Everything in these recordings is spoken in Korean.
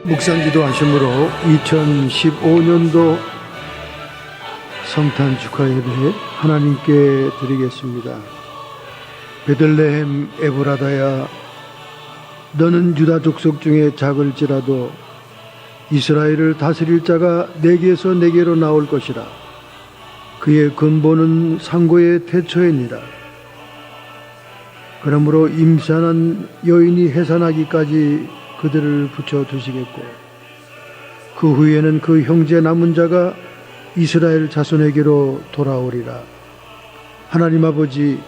묵상기도 하심으로 2015년도 성탄 축하 예배 하나님께 드리겠습니다. 베들레헴 에브라다야, 너는 유다 족속 중에 작을지라도 이스라엘을 다스릴 자가 내게서 내게로 나올 것이라. 그의 근본은 상고의 태초이니라. 그러므로 임산한 여인이 해산하기까지 그들을 붙여두시겠고, 그 후에는 그 형제 남은 자가 이스라엘 자손에게로 돌아오리라. 하나님 아버지,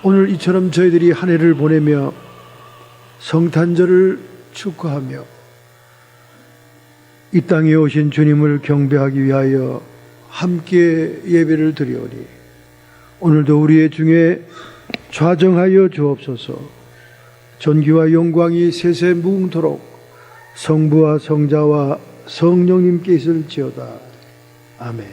오늘 이처럼 저희들이 한 해를 보내며 성탄절을 축하하며 이 땅에 오신 주님을 경배하기 위하여 함께 예배를 드리오니, 오늘도 우리의 중에 좌정하여 주옵소서. 존귀와 영광이 세세 무궁토록 성부와 성자와 성령님께 있을지어다. 아멘.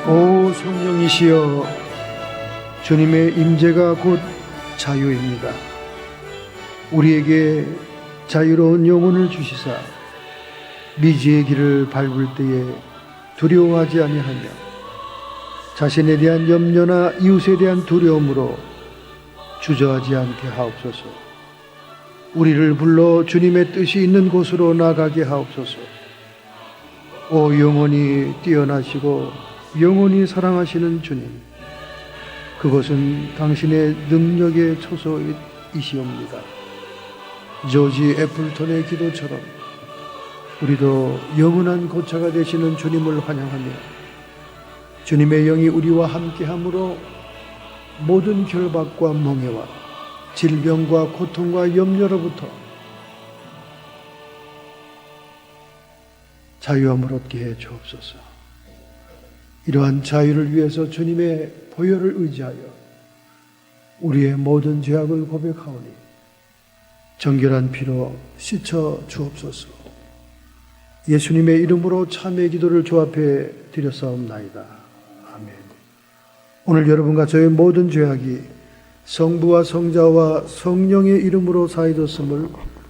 오 성령이시여, 주님의 임재가 곧 자유입니다. 우리에게 자유로운 영혼을 주시사 미지의 길을 밟을 때에 두려워하지 아니하며 자신에 대한 염려나 이웃에 대한 두려움으로 주저하지 않게 하옵소서. 우리를 불러 주님의 뜻이 있는 곳으로 나가게 하옵소서. 오 영원히 뛰어나시고 영원히 사랑하시는 주님, 그것은 당신의 능력의 초소이시옵니다. 조지 애플턴의 기도처럼 우리도 영원한 고차가 되시는 주님을 환영하며 주님의 영이 우리와 함께함으로 모든 결박과 멍해와 질병과 고통과 염려로부터 자유함을 얻게 해 주옵소서. 이러한 자유를 위해서 주님의 보혈을 의지하여 우리의 모든 죄악을 고백하오니 정결한 피로 씻어 주옵소서. 예수님의 이름으로 참회 기도를 주 앞에 드렸사옵나이다. 아멘. 오늘 여러분과 저의 모든 죄악이 성부와 성자와 성령의 이름으로 사해졌음을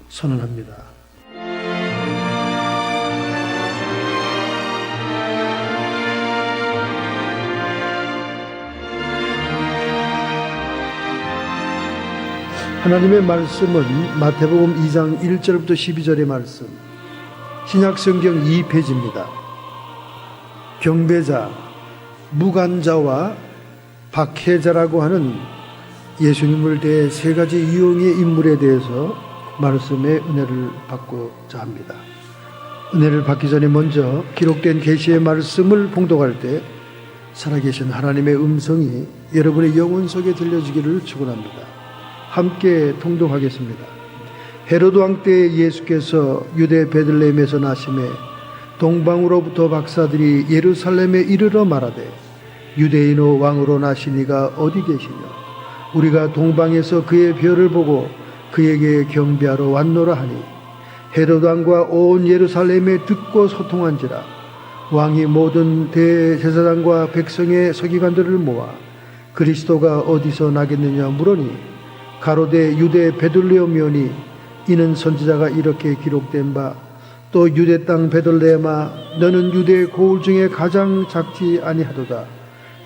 선언합니다. 하나님의 말씀은 마태복음 2장 1절부터 12절의 말씀, 신약성경 2페이지입니다. 경배자, 무간자와 박해자라고 하는 예수님을 대해 세 가지 유형의 인물에 대해서 말씀의 은혜를 받고자 합니다. 은혜를 받기 전에 먼저 기록된 계시의 말씀을 봉독할 때 살아계신 하나님의 음성이 여러분의 영혼 속에 들려주기를 축원합니다. 함께 통독하겠습니다. 헤로드 왕 때 예수께서 유대 베들레헴에서 나심에 동방으로부터 박사들이 예루살렘에 이르러 말하되, 유대인의 왕으로 나신 이가 어디 계시며 우리가 동방에서 그의 별을 보고 그에게 경배하러 왔노라 하니, 헤로드 왕과 온 예루살렘에 듣고 소통한지라. 왕이 모든 대제사장과 백성의 서기관들을 모아 그리스도가 어디서 나겠느냐 물으니, 가로되 유대 베들레헴이오니 이는 선지자가 이렇게 기록된 바, 또 유대 땅 베들레헴아, 너는 유대 고을 중에 가장 작지 아니하도다.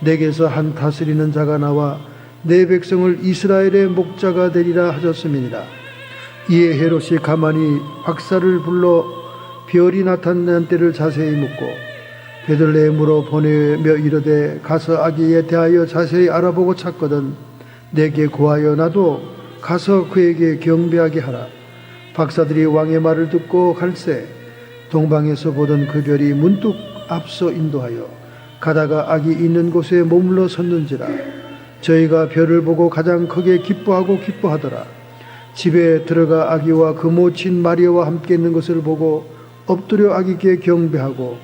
내게서 한 다스리는 자가 나와 내 백성을 이스라엘의 목자가 되리라 하셨음이니라. 이에 헤롯이 가만히 박사를 불러 별이 나타난 때를 자세히 묻고 베들레헴으로 보내며 이르되, 가서 아기에 대하여 자세히 알아보고 찾거든 내게 구하여 나도 가서 그에게 경배하게 하라. 박사들이 왕의 말을 듣고 갈새 동방에서 보던 그 별이 문득 앞서 인도하여 가다가 악이 있는 곳에 머물러 섰는지라. 저희가 별을 보고 가장 크게 기뻐하더라. 집에 들어가 아기와 그 모친 마리아와 함께 있는 것을 보고 엎드려 아기께 경배하고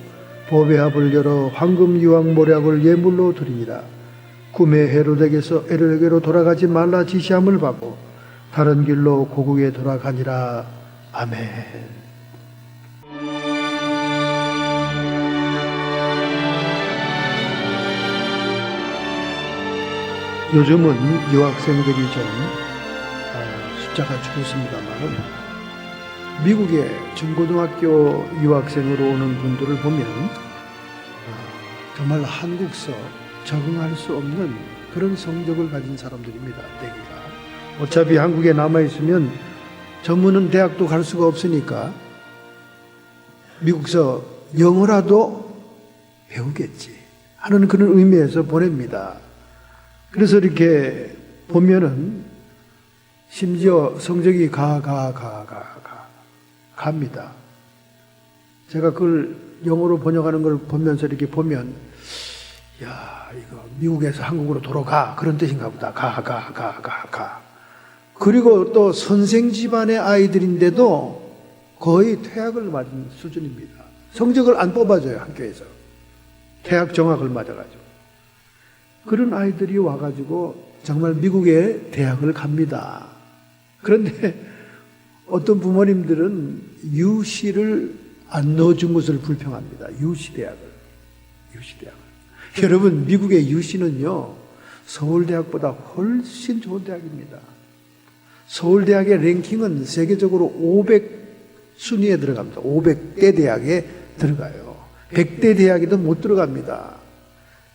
보배합을 열어 황금 유황 모략을 예물로 드리니라. 꿈에 헤로데게로 돌아가지 말라 지시함을 받고 다른 길로 고국에 돌아가니라. 아멘. 요즘은 유학생들이 좀 숫자가 줄었습니다만 미국의 중고등학교 유학생으로 오는 분들을 보면 정말 한국서 적응할 수 없는 그런 성적을 가진 사람들입니다. 대개가 어차피 한국에 남아있으면 전문은 대학도 갈 수가 없으니까 미국서 영어라도 배우겠지 하는 그런 의미에서 보냅니다. 그래서 이렇게 보면은 심지어 성적이 갑니다. 제가 그걸 영어로 번역하는 걸 보면서 이렇게 보면, 야, 이거 미국에서 한국으로 돌아가. 그런 뜻인가 보다. 가. 그리고 또 선생 집안의 아이들인데도 거의 퇴학을 맞은 수준입니다. 성적을 안 뽑아줘요, 학교에서. 퇴학 정학을 맞아가지고. 그런 아이들이 와가지고 정말 미국에 대학을 갑니다. 그런데 어떤 부모님들은 유시를 안 넣어준 것을 불평합니다. 유시대학을. 여러분, 미국의 유시는요, 서울대학보다 훨씬 좋은 대학입니다. 서울대학의 랭킹은 세계적으로 500순위에 들어갑니다. 500대 대학에 들어가요. 100대 대학에도 못 들어갑니다.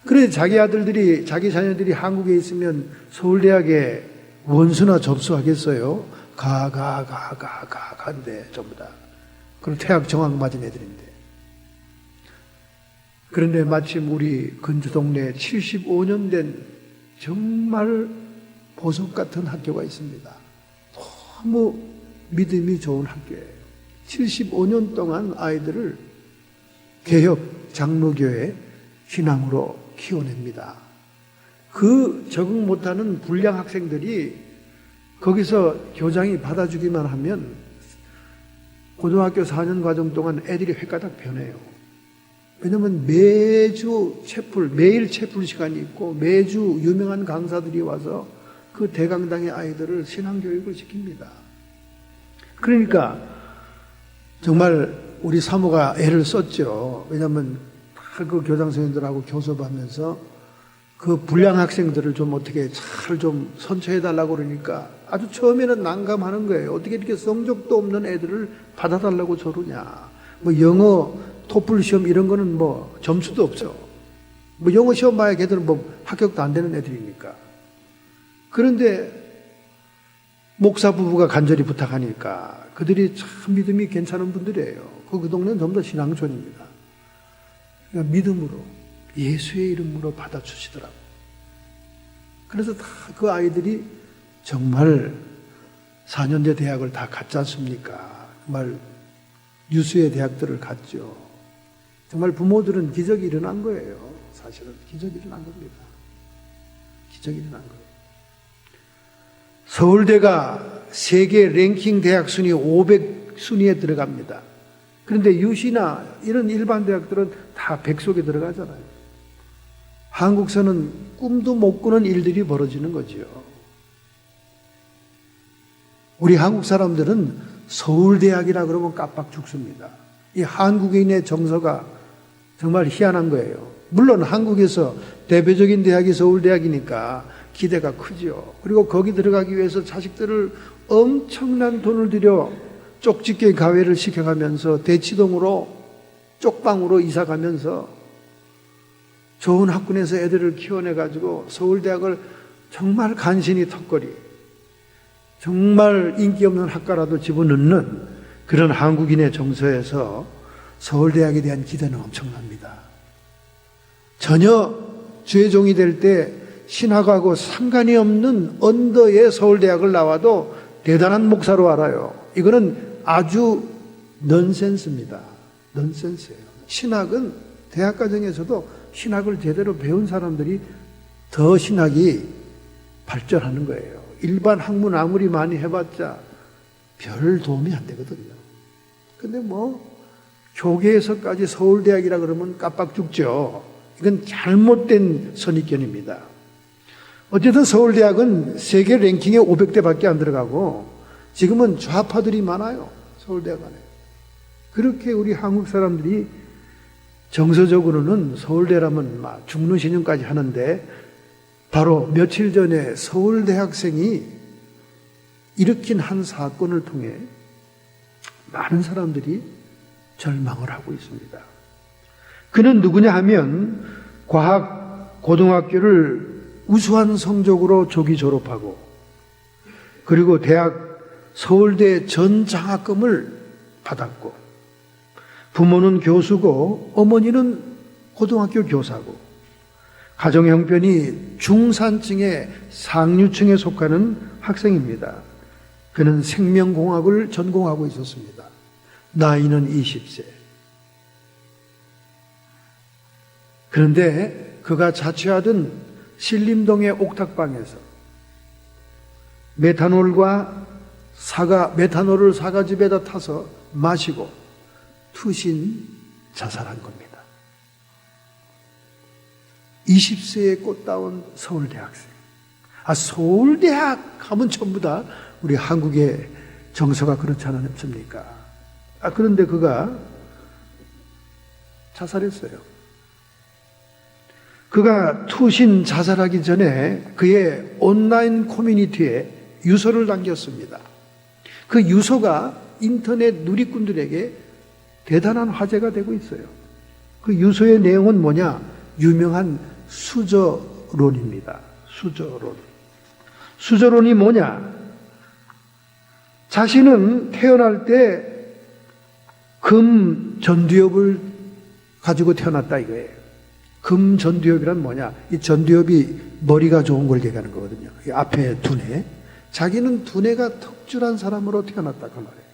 그래 자기 아들들이, 자기 자녀들이 한국에 있으면 서울대학에 원수나 접수하겠어요? 가는데 전부 다. 그럼 퇴학 정학 맞은 애들인데. 그런데 마침 우리 근주 동네에 75년 된 정말 보석 같은 학교가 있습니다. 너무 믿음이 좋은 학교예요. 75년 동안 아이들을 개혁 장로교회 신앙으로 키워냅니다. 그 적응 못하는 불량 학생들이 거기서 교장이 받아주기만 하면 고등학교 4년 과정 동안 애들이 획가닥 변해요. 왜냐하면 매주 매일 채플 시간이 있고 매주 유명한 강사들이 와서 그 대강당의 아이들을 신앙교육을 시킵니다. 그러니까 정말 우리 사모가 애를 썼죠. 왜냐하면 그 교장 선생님들하고 교섭하면서 그 불량 학생들을 좀 어떻게 잘 좀 선처해달라고 그러니까 아주 처음에는 난감하는 거예요. 어떻게 이렇게 성적도 없는 애들을 받아달라고 저러냐. 뭐 영어 토플 시험 이런 거는 뭐 점수도 없죠. 뭐 영어 시험 봐야 걔들은 뭐 합격도 안 되는 애들이니까. 그런데 목사 부부가 간절히 부탁하니까 그들이 참 믿음이 괜찮은 분들이에요. 그 동네는 전부 다 신앙촌입니다. 그러니까 믿음으로 예수의 이름으로 받아주시더라고. 그래서 다 그 아이들이 정말 4년제 대학을 다 갔지 않습니까? 정말 유수의 대학들을 갔죠. 정말 부모들은 기적이 일어난 거예요. 사실은 기적이 일어난 겁니다. 기적이 일어난 거예요. 서울대가 세계 랭킹 대학 순위 500순위에 들어갑니다. 그런데 유시나 이런 일반 대학들은 다 100속에 들어가잖아요. 한국서는 꿈도 못 꾸는 일들이 벌어지는 거죠. 우리 한국 사람들은 서울대학이라 그러면 깜빡 죽습니다. 이 한국인의 정서가 정말 희한한 거예요. 물론 한국에서 대표적인 대학이 서울대학이니까 기대가 크죠. 그리고 거기 들어가기 위해서 자식들을 엄청난 돈을 들여 쪽집게 가외를 시켜가면서 대치동으로 쪽방으로 이사가면서 좋은 학군에서 애들을 키워내가지고 서울대학을 정말 간신히 턱걸이, 정말 인기 없는 학과라도 집어넣는 그런 한국인의 정서에서 서울대학에 대한 기대는 엄청납니다. 전혀 주의 종이 될 때 신학하고 상관이 없는 언더의 서울대학을 나와도 대단한 목사로 알아요. 이거는 아주 넌센스입니다. 넌센스예요. 신학은 대학 과정에서도 신학을 제대로 배운 사람들이 더 신학이 발전하는 거예요. 일반 학문 아무리 많이 해봤자 별 도움이 안 되거든요. 근데 뭐 교계에서까지 서울대학이라 그러면 깜빡 죽죠. 이건 잘못된 선입견입니다. 어쨌든 서울대학은 세계 랭킹에 500대밖에 안 들어가고 지금은 좌파들이 많아요. 서울대학 안에. 그렇게 우리 한국 사람들이 정서적으로는 서울대라면 막 죽는 신용까지 하는데 바로 며칠 전에 서울대학생이 일으킨 한 사건을 통해 많은 사람들이 절망을 하고 있습니다. 그는 누구냐 하면 과학 고등학교를 우수한 성적으로 조기 졸업하고 그리고 대학 서울대 전 장학금을 받았고 부모는 교수고 어머니는 고등학교 교사고 가정 형편이 중산층의 상류층에 속하는 학생입니다. 그는 생명공학을 전공하고 있었습니다. 나이는 20세. 그런데 그가 자취하던 신림동의 옥탑방에서 메탄올을 사과즙에다 타서 마시고 투신 자살한 겁니다. 20세의 꽃다운 서울대 학생. 서울대학 하면 전부 다 우리 한국의 정서가 그렇지 않습니까? 그런데 그가 자살했어요. 그가 투신 자살하기 전에 그의 온라인 커뮤니티에 유서를 남겼습니다. 그 유서가 인터넷 누리꾼들에게 대단한 화제가 되고 있어요. 그 유서의 내용은 뭐냐? 유명한 수저론입니다. 수저론이 뭐냐? 자신은 태어날 때 금 전두엽을 가지고 태어났다 이거예요. 금 전두엽이란 뭐냐? 이 전두엽이 머리가 좋은 걸 얘기하는 거거든요. 이 앞에 두뇌. 자기는 두뇌가 특출한 사람으로 태어났다 그 말이에요.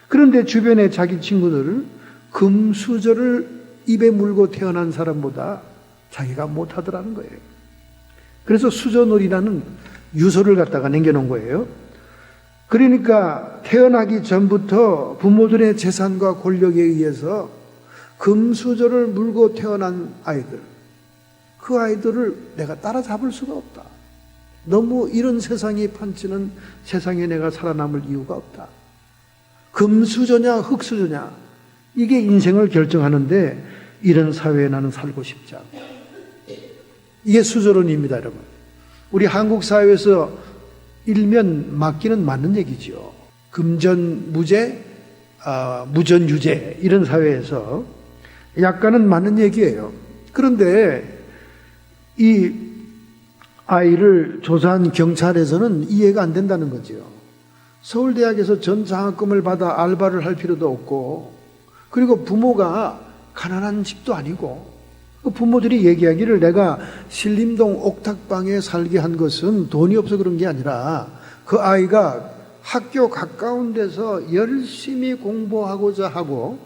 그런데 주변에 자기 친구들을 금수저를 입에 물고 태어난 사람보다 자기가 못하더라는 거예요. 그래서 수저놀이라는 유서를 갖다가 남겨놓은 거예요. 그러니까 태어나기 전부터 부모들의 재산과 권력에 의해서 금수저를 물고 태어난 아이들, 그 아이들을 내가 따라잡을 수가 없다. 너무 이런 세상이 판치는 세상에 내가 살아남을 이유가 없다. 금수저냐 흙수저냐 이게 인생을 결정하는데 이런 사회에 나는 살고 싶지 않다. 이게 수저론입니다, 여러분. 우리 한국 사회에서 일면 맞기는 맞는 얘기죠. 금전무죄, 무전유죄 이런 사회에서 약간은 맞는 얘기예요. 그런데 이 아이를 조사한 경찰에서는 이해가 안 된다는 거죠. 서울대학에서 전 장학금을 받아 알바를 할 필요도 없고 그리고 부모가 가난한 집도 아니고 부모들이 얘기하기를 내가 신림동 옥탑방에 살게 한 것은 돈이 없어 그런 게 아니라 그 아이가 학교 가까운 데서 열심히 공부하고자 하고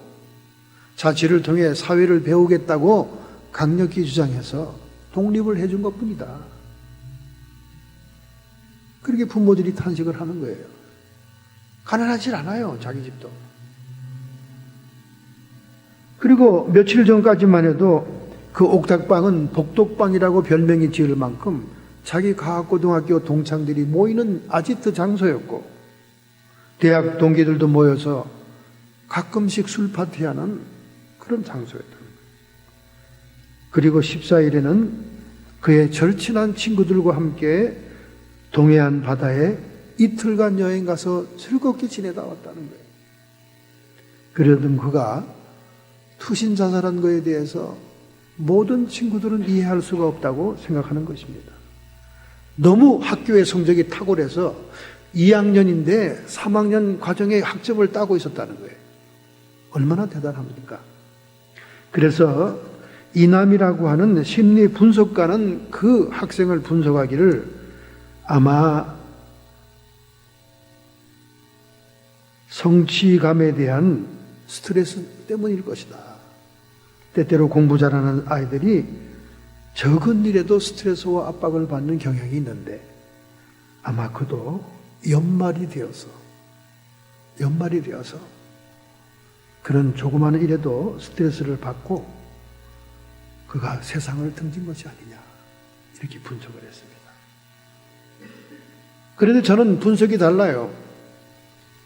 자취를 통해 사회를 배우겠다고 강력히 주장해서 독립을 해준 것뿐이다. 그렇게 부모들이 탄식을 하는 거예요. 가난하지 않아요, 자기 집도. 그리고 며칠 전까지만 해도 그 옥탑방은 복덕방이라고 별명이 지을 만큼 자기 과학고등학교 동창들이 모이는 아지트 장소였고 대학 동기들도 모여서 가끔씩 술 파티하는 그런 장소였다. 그리고 14일에는 그의 절친한 친구들과 함께 동해안 바다에 이틀간 여행 가서 즐겁게 지내다 왔다는 거예요. 그러던 그가 투신 자살한 거에 대해서 모든 친구들은 이해할 수가 없다고 생각하는 것입니다. 너무 학교의 성적이 탁월해서 2학년인데 3학년 과정에 학점을 따고 있었다는 거예요. 얼마나 대단합니까? 그래서 이남이라고 하는 심리 분석가는 그 학생을 분석하기를 아마 성취감에 대한 스트레스 때문일 것이다. 때때로 공부 잘하는 아이들이 적은 일에도 스트레스와 압박을 받는 경향이 있는데 아마 그도 연말이 되어서 그런 조그마한 일에도 스트레스를 받고 그가 세상을 등진 것이 아니냐 이렇게 분석을 했습니다. 그런데 저는 분석이 달라요.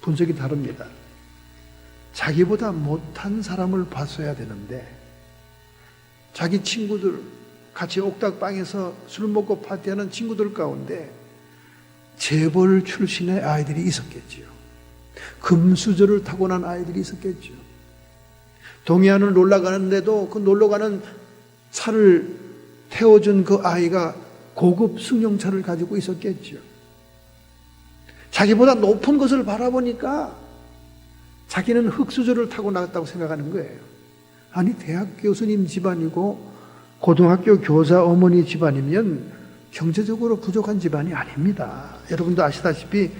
분석이 다릅니다. 자기보다 못한 사람을 봤어야 되는데 자기 친구들 같이 옥탑방에서 술 먹고 파티하는 친구들 가운데 재벌 출신의 아이들이 있었겠지요. 금수저를 타고난 아이들이 있었겠죠. 동해안을 놀러 가는데도 그 놀러 가는 차를 태워준 그 아이가 고급 승용차를 가지고 있었겠죠. 자기보다 높은 것을 바라보니까 자기는 흙수저를 타고 나갔다고 생각하는 거예요. 아니, 대학 교수님 집안이고 고등학교 교사 어머니 집안이면 경제적으로 부족한 집안이 아닙니다. 여러분도 아시다시피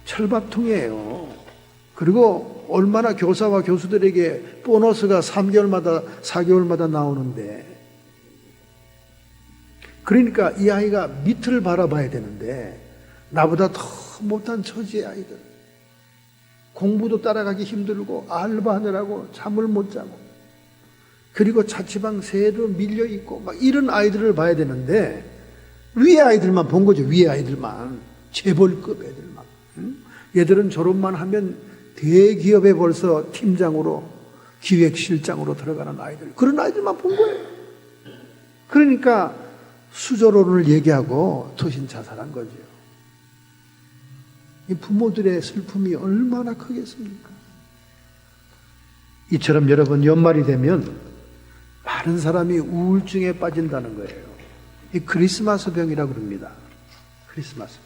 철밥통이에요. 그리고 얼마나 교사와 교수들에게 보너스가 3개월마다 4개월마다 나오는데, 그러니까 이 아이가 밑을 바라봐야 되는데 나보다 더 못한 처지의 아이들, 공부도 따라가기 힘들고 알바하느라고 잠을 못 자고 그리고 자취방 세로 밀려있고 막 이런 아이들을 봐야 되는데 위에 아이들만 본 거죠. 위에 아이들만, 재벌급 애들만. 얘들은 졸업만 하면 대기업에 벌써 팀장으로 기획실장으로 들어가는 아이들, 그런 아이들만 본 거예요. 그러니까 수저론을 얘기하고 투신 자살한 거죠. 이 부모들의 슬픔이 얼마나 크겠습니까? 이처럼 여러분, 연말이 되면 많은 사람이 우울증에 빠진다는 거예요. 이 크리스마스 병이라고 그럽니다. 크리스마스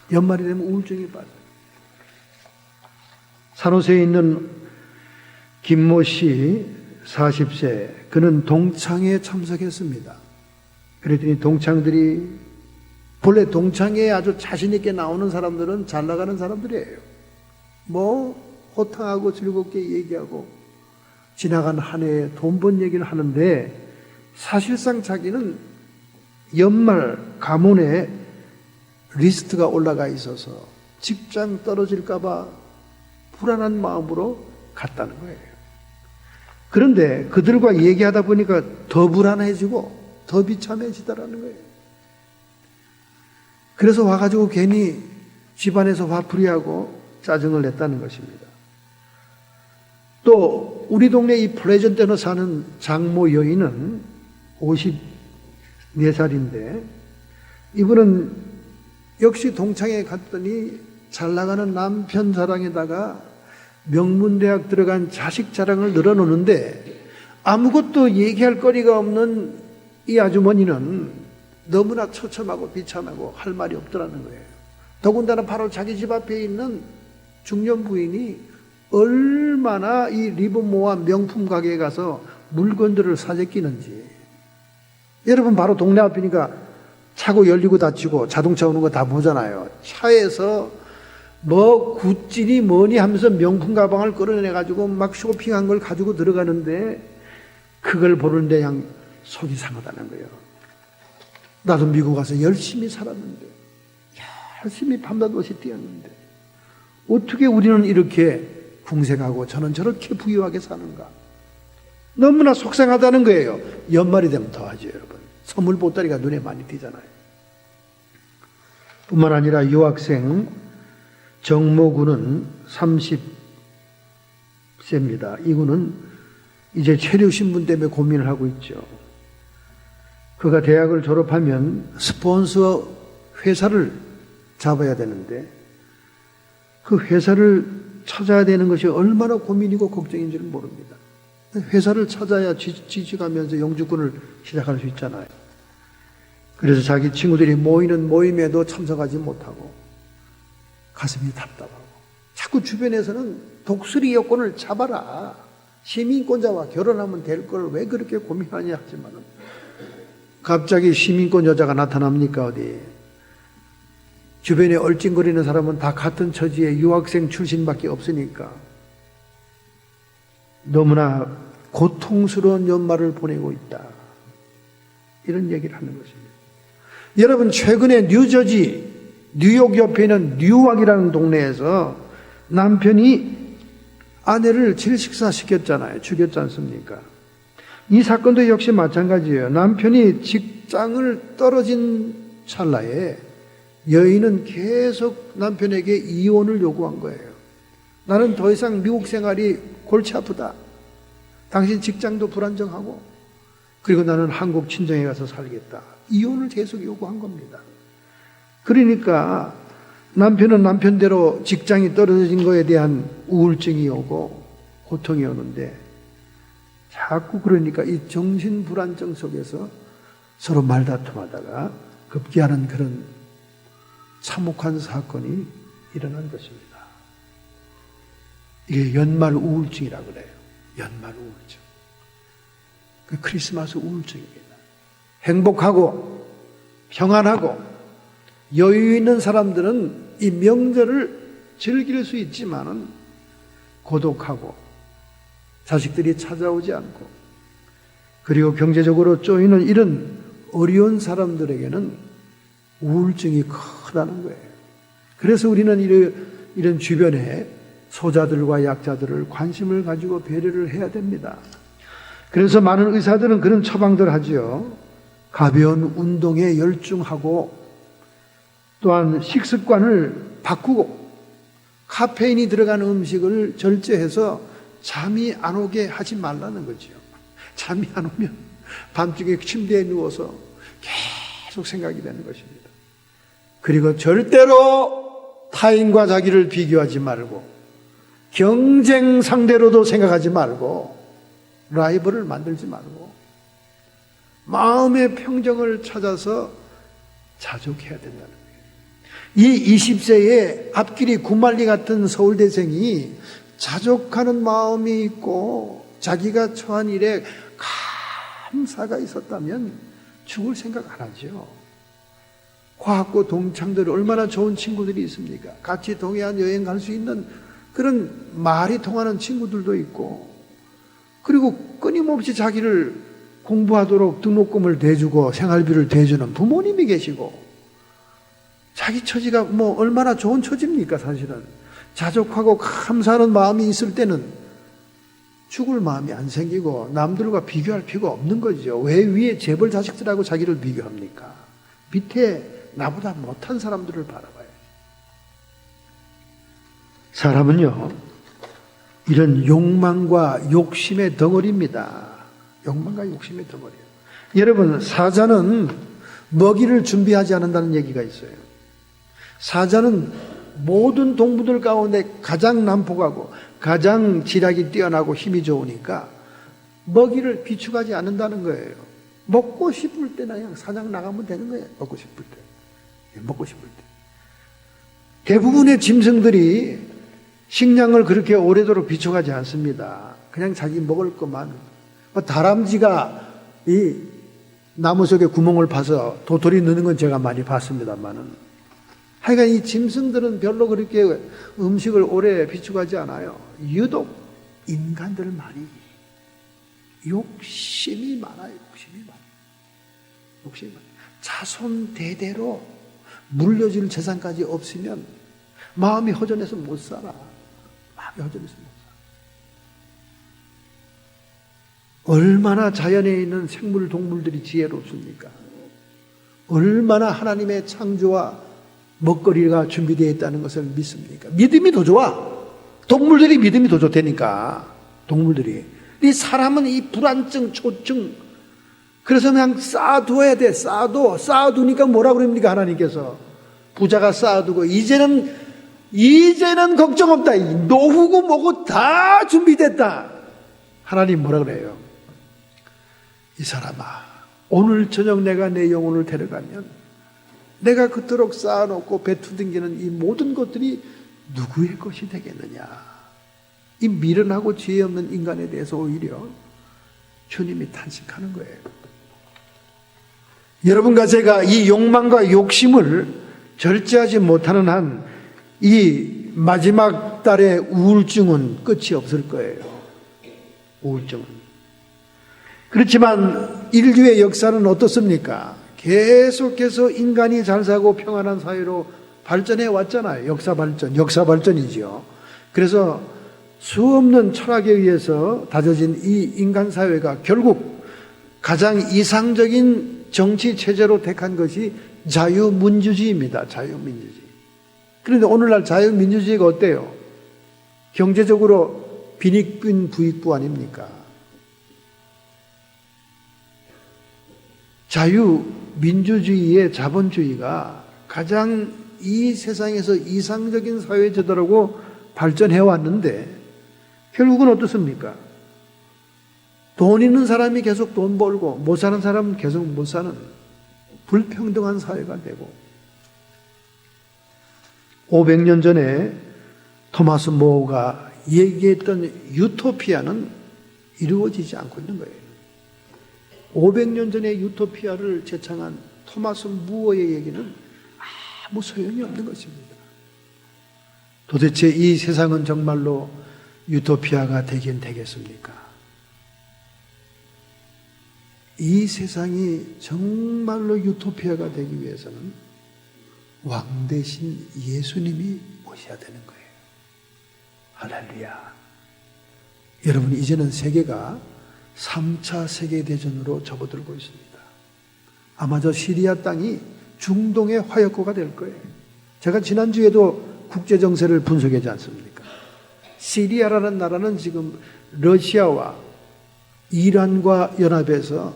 병. 연말이 되면 우울증에 빠져요. 산호세에 있는 김모 씨 40세, 그는 동창회에 참석했습니다. 그랬더니 동창들이, 본래 동창회에 아주 자신있게 나오는 사람들은 잘 나가는 사람들이에요. 뭐 호탕하고 즐겁게 얘기하고 지나간 한 해에 돈 번 얘기를 하는데, 사실상 자기는 연말 가문에 리스트가 올라가 있어서 직장 떨어질까봐 불안한 마음으로 갔다는 거예요. 그런데 그들과 얘기하다 보니까 더 불안해지고 더 비참해지더라는 거예요. 그래서 와가지고 괜히 집안에서 화풀이하고 짜증을 냈다는 것입니다. 또 우리 동네 이 플레전대로 사는 장모 여인은 54살인데 이분은 역시 동창회 갔더니 잘 나가는 남편 자랑에다가 명문대학 들어간 자식 자랑을 늘어놓는데 아무것도 얘기할 거리가 없는 이 아주머니는 너무나 처참하고 비참하고 할 말이 없더라는 거예요. 더군다나 바로 자기 집 앞에 있는 중년 부인이 얼마나 이 리본모아 명품 가게에 가서 물건들을 사재끼는지. 여러분, 바로 동네 앞이니까 차고 열리고 닫히고 자동차 오는 거 다 보잖아요. 차에서 뭐 굿진이 뭐니 하면서 명품 가방을 끌어내가지고 막 쇼핑한 걸 가지고 들어가는데 그걸 보는데 그냥 속이 상하다는 거예요. 나도 미국 가서 열심히 살았는데, 열심히 밤낮 없이 뛰었는데 어떻게 우리는 이렇게 궁색하고 저는 저렇게 부유하게 사는가. 너무나 속상하다는 거예요. 연말이 되면 더하죠, 여러분. 선물 보따리가 눈에 많이 띄잖아요. 뿐만 아니라 유학생 정모군은 30세입니다. 이군은 이제 체류 신분 때문에 고민을 하고 있죠. 그가 대학을 졸업하면 스폰서 회사를 잡아야 되는데 그 회사를 찾아야 되는 것이 얼마나 고민이고 걱정인지를 모릅니다. 회사를 찾아야 취직하면서 영주권을 시작할 수 있잖아요. 그래서 자기 친구들이 모이는 모임에도 참석하지 못하고 가슴이 답답하고 자꾸 주변에서는 독수리 여권을 잡아라, 시민권자와 결혼하면 될 걸 왜 그렇게 고민하냐 하지만은 갑자기 시민권 여자가 나타납니까? 어디? 주변에 얼찡거리는 사람은 다 같은 처지의 유학생 출신밖에 없으니까 너무나 고통스러운 연말을 보내고 있다, 이런 얘기를 하는 것입니다. 여러분, 최근에 뉴저지 뉴욕 옆에 있는 뉴왁이라는 동네에서 남편이 아내를 질식사시켰잖아요. 죽였지 않습니까? 이 사건도 역시 마찬가지예요. 남편이 직장을 떨어진 찰나에 여인은 계속 남편에게 이혼을 요구한 거예요. 나는 더 이상 미국 생활이 골치 아프다. 당신 직장도 불안정하고, 그리고 나는 한국 친정에 가서 살겠다. 이혼을 계속 요구한 겁니다. 그러니까 남편은 남편대로 직장이 떨어진 거에 대한 우울증이 오고 고통이 오는데, 자꾸 그러니까 이 정신 불안증 속에서 서로 말다툼하다가 급기야는 그런 참혹한 사건이 일어난 것입니다. 이게 연말 우울증이라고 그래요. 연말 우울증. 그 크리스마스 우울증입니다. 행복하고 평안하고 여유 있는 사람들은 이 명절을 즐길 수 있지만은 고독하고 자식들이 찾아오지 않고, 그리고 경제적으로 쪼이는 이런 어려운 사람들에게는 우울증이 크다는 거예요. 그래서 우리는 이런 주변에 소자들과 약자들을 관심을 가지고 배려를 해야 됩니다. 그래서 많은 의사들은 그런 처방들 하지요. 가벼운 운동에 열중하고, 또한 식습관을 바꾸고, 카페인이 들어간 음식을 절제해서 잠이 안 오게 하지 말라는 거죠. 잠이 안 오면 밤중에 침대에 누워서 계속 생각이 되는 것입니다. 그리고 절대로 타인과 자기를 비교하지 말고, 경쟁 상대로도 생각하지 말고, 라이벌을 만들지 말고, 마음의 평정을 찾아서 자족해야 된다는 거예요. 이 20세의 앞길이 구말리 같은 서울대생이 자족하는 마음이 있고 자기가 처한 일에 감사가 있었다면 죽을 생각 안 하죠. 과학고 동창들 얼마나 좋은 친구들이 있습니까? 같이 동해안 여행 갈 수 있는 그런 말이 통하는 친구들도 있고, 그리고 끊임없이 자기를 공부하도록 등록금을 대주고 생활비를 대주는 부모님이 계시고, 자기 처지가 뭐 얼마나 좋은 처지입니까? 사실은 자족하고 감사하는 마음이 있을 때는 죽을 마음이 안 생기고 남들과 비교할 필요가 없는 거죠. 왜 위에 재벌 자식들하고 자기를 비교합니까? 밑에 나보다 못한 사람들을 바라봐야지. 사람은요, 이런 욕망과 욕심의 덩어리입니다. 욕망과 욕심의 덩어리예요. 여러분, 사자는 먹이를 준비하지 않는다는 얘기가 있어요. 사자는 모든 동물들 가운데 가장 난폭하고 가장 지략이 뛰어나고 힘이 좋으니까 먹이를 비축하지 않는다는 거예요. 먹고 싶을 때나 그냥 사냥 나가면 되는 거예요. 먹고 싶을 때. 먹고 싶을 때. 대부분의 짐승들이 식량을 그렇게 오래도록 비축하지 않습니다. 그냥 자기 먹을 것만. 다람쥐가 이 나무 속에 구멍을 파서 도토리 넣는 건 제가 많이 봤습니다만은, 하여간 이 짐승들은 별로 그렇게 음식을 오래 비축하지 않아요. 유독 인간들만이 욕심이 많아요. 욕심이 많아요. 자손 대대로 물려줄 재산까지 없으면 마음이 허전해서 못 살아. 얼마나 자연에 있는 생물, 동물들이 지혜롭습니까? 얼마나 하나님의 창조와 먹거리가 준비되어 있다는 것을 믿습니까? 믿음이 더 좋아. 동물들이 믿음이 더 좋다니까. 동물들이. 이 사람은 이 불안증, 초증, 그래서 그냥 쌓아두어야 돼. 쌓아두니까 뭐라 그럽니까? 하나님께서 부자가 쌓아두고 이제는 걱정 없다. 노후고 뭐고 다 준비됐다. 하나님 뭐라 그래요? 이 사람아, 오늘 저녁 내가 내 영혼을 데려가면 내가 그토록 쌓아놓고 배투댕기는 이 모든 것들이 누구의 것이 되겠느냐. 이 미련하고 지혜 없는 인간에 대해서 오히려 주님이 탄식하는 거예요. 여러분과 제가 이 욕망과 욕심을 절제하지 못하는 한 이 마지막 달의 우울증은 끝이 없을 거예요. 우울증은. 그렇지만 인류의 역사는 어떻습니까? 계속해서 인간이 잘 살고 평안한 사회로 발전해 왔잖아요. 역사 발전이지요. 그래서 수없는 철학에 의해서 다져진 이 인간 사회가 결국 가장 이상적인 정치 체제로 택한 것이 자유민주주의입니다. 자유민주주의. 그런데 오늘날 자유민주주의가 어때요? 경제적으로 빈익빈 부익부 아닙니까? 자유민주주의의 자본주의가 가장 이 세상에서 이상적인 사회제도라고 발전해 왔는데 결국은 어떻습니까? 돈 있는 사람이 계속 돈 벌고 못 사는 사람은 계속 못 사는 불평등한 사회가 되고 500년 전에 토마스 모어가 얘기했던 유토피아는 이루어지지 않고 있는 거예요. 500년 전에 유토피아를 제창한 토마스 무어의 얘기는 아무 소용이 없는 것입니다. 도대체 이 세상은 정말로 유토피아가 되긴 되겠습니까? 이 세상이 정말로 유토피아가 되기 위해서는 왕 대신 예수님이 오셔야 되는 거예요. 할렐루야. 여러분, 이제는 세계가 3차 세계대전으로 접어들고 있습니다. 아마 저 시리아 땅이 중동의 화약고가 될 거예요. 제가 지난주에도 국제정세를 분석하지 않습니까? 시리아라는 나라는 지금 러시아와 이란과 연합해서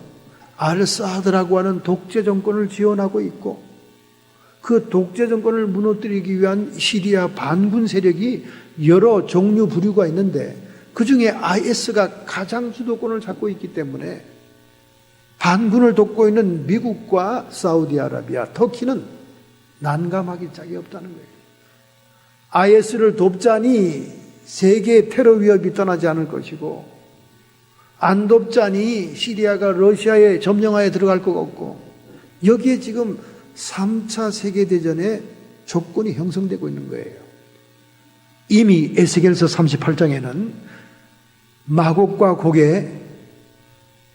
알사드라고 하는 독재 정권을 지원하고 있고 그 독재 정권을 무너뜨리기 위한 시리아 반군 세력이 여러 종류 부류가 있는데 그 중에 IS가 가장 주도권을 잡고 있기 때문에 반군을 돕고 있는 미국과 사우디아라비아, 터키는 난감하기 짝이 없다는 거예요. IS를 돕자니 세계 테러 위협이 떠나지 않을 것이고 안 돕자니 시리아가 러시아의 점령하에 들어갈 것 없고 여기에 지금 3차 세계대전의 조건이 형성되고 있는 거예요. 이미 에스겔서 38장에는 마곡과 곡의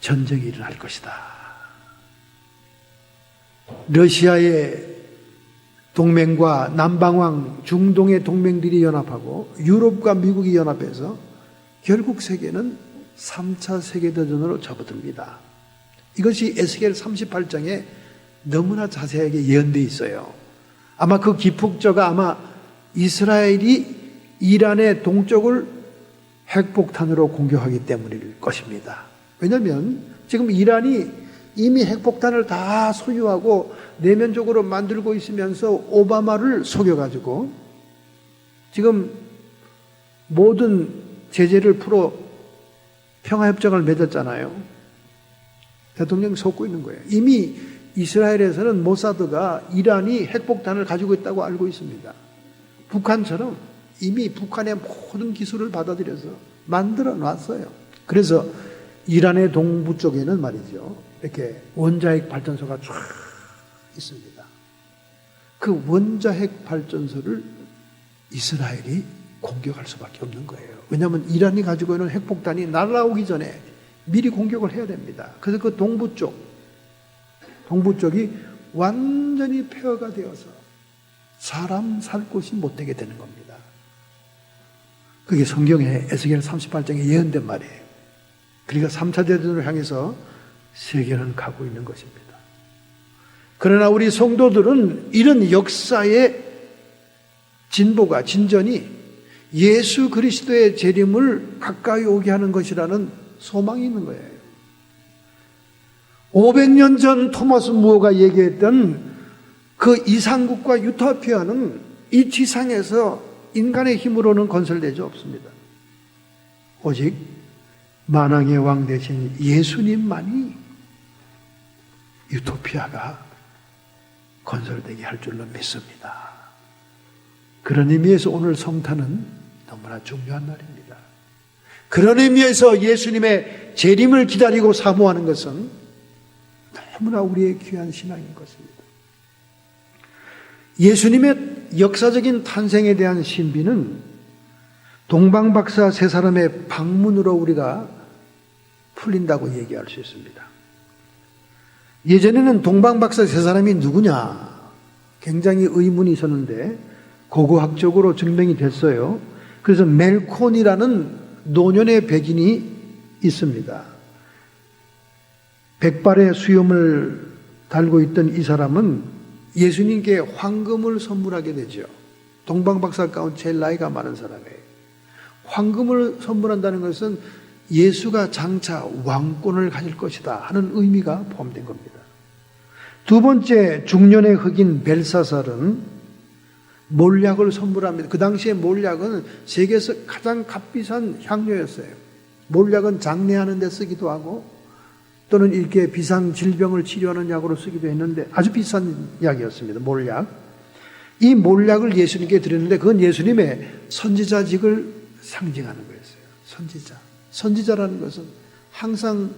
전쟁이 일어날 것이다. 러시아의 동맹과 남방왕 중동의 동맹들이 연합하고 유럽과 미국이 연합해서 결국 세계는 3차 세계대전으로 접어듭니다. 이것이 에스겔 38장에 너무나 자세하게 예언되어 있어요. 아마 그 기폭저가 아마 이스라엘이 이란의 동쪽을 핵폭탄으로 공격하기 때문일 것입니다. 왜냐하면 지금 이란이 이미 핵폭탄을 다 소유하고 내면적으로 만들고 있으면서 오바마를 속여가지고 지금 모든 제재를 풀어 평화협정을 맺었잖아요. 대통령이 속고 있는 거예요. 이미 이스라엘에서는 모사드가 이란이 핵폭탄을 가지고 있다고 알고 있습니다. 북한처럼 이미 북한의 모든 기술을 받아들여서 만들어 놨어요. 그래서 이란의 동부 쪽에는 말이죠, 이렇게 원자핵 발전소가 쫙 있습니다. 그 원자핵 발전소를 이스라엘이 공격할 수밖에 없는 거예요. 왜냐하면 이란이 가지고 있는 핵폭탄이 날아오기 전에 미리 공격을 해야 됩니다. 그래서 그 동부 쪽이 완전히 폐허가 되어서 사람 살 곳이 못 되게 되는 겁니다. 그게 성경에 에스겔 38장에 예언된 말이에요. 그러니까 3차 대전을 향해서 세계는 가고 있는 것입니다. 그러나 우리 성도들은 이런 역사의 진보가, 진전이 예수 그리스도의 재림을 가까이 오게 하는 것이라는 소망이 있는 거예요. 500년 전 토마스 무어가 얘기했던 그 이상국과 유토피아는 이 지상에서 인간의 힘으로는 건설되지 없습니다. 오직 만왕의 왕 대신 예수님만이 유토피아가 건설되게 할 줄로 믿습니다. 그런 의미에서 오늘 성탄은 너무나 중요한 날입니다. 그런 의미에서 예수님의 재림을 기다리고 사모하는 것은 너무나 우리의 귀한 신앙인 것입니다. 예수님의 역사적인 탄생에 대한 신비는 동방박사 세 사람의 방문으로 우리가 풀린다고 얘기할 수 있습니다. 예전에는 동방박사 세 사람이 누구냐 굉장히 의문이 있었는데 고고학적으로 증명이 됐어요. 그래서 멜콘이라는 노년의 백인이 있습니다. 백발의 수염을 달고 있던 이 사람은 예수님께 황금을 선물하게 되죠. 동방박사 가운데 제일 나이가 많은 사람이에요. 황금을 선물한다는 것은 예수가 장차 왕권을 가질 것이다 하는 의미가 포함된 겁니다. 두 번째, 중년의 흑인 벨사살은 몰약을 선물합니다. 그 당시에 몰약은 세계에서 가장 값비싼 향료였어요. 몰약은 장례하는 데 쓰기도 하고 또는 이렇게 비상 질병을 치료하는 약으로 쓰기도 했는데 아주 비싼 약이었습니다. 몰약. 이 몰약을 예수님께 드렸는데 그건 예수님의 선지자직을 상징하는 거였어요. 선지자. 선지자라는 것은 항상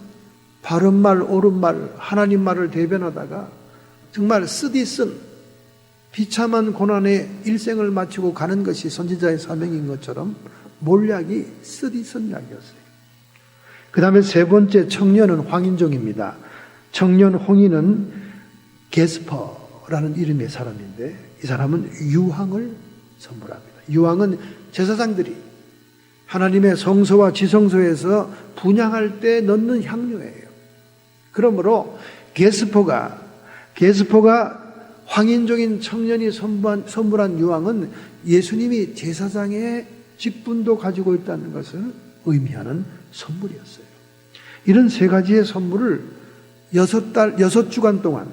바른 말, 옳은 말, 하나님 말을 대변하다가 정말 쓰디쓴 비참한 고난의 일생을 마치고 가는 것이 선지자의 사명인 것처럼 몰약이 쓰디쓴 약이었어요. 그 다음에 세 번째, 청년은 황인종입니다. 청년 홍인은 게스퍼라는 이름의 사람인데 이 사람은 유황을 선물합니다. 유황은 제사장들이 하나님의 성소와 지성소에서 분향할 때 넣는 향료예요. 그러므로 게스퍼가 황인종인 청년이 선물한 유황은 예수님이 제사장의 직분도 가지고 있다는 것을 의미하는 선물이었어요. 이런 세 가지의 선물을 6주간 동안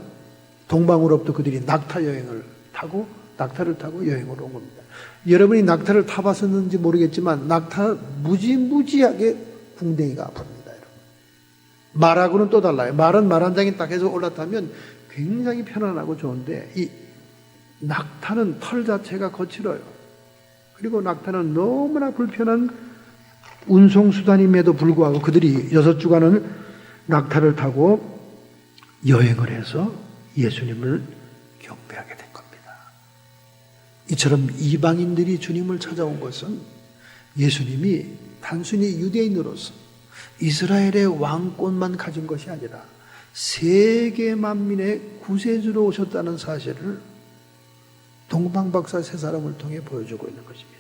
동방으로부터 그들이 낙타를 타고 여행을 온 겁니다. 여러분이 낙타를 타봤었는지 모르겠지만 낙타 무지무지하게 궁뎅이가 아픕니다. 여러분. 말하고는 또 달라요. 말은 말 한 장에 딱 해서 올라타면 굉장히 편안하고 좋은데 이 낙타는 털 자체가 거칠어요. 그리고 낙타는 너무나 불편한 운송수단임에도 불구하고 그들이 6주간을 낙타를 타고 여행을 해서 예수님을 경배하게 된 겁니다. 이처럼 이방인들이 주님을 찾아온 것은 예수님이 단순히 유대인으로서 이스라엘의 왕권만 가진 것이 아니라 세계 만민의 구세주로 오셨다는 사실을 동방박사 세 사람을 통해 보여주고 있는 것입니다.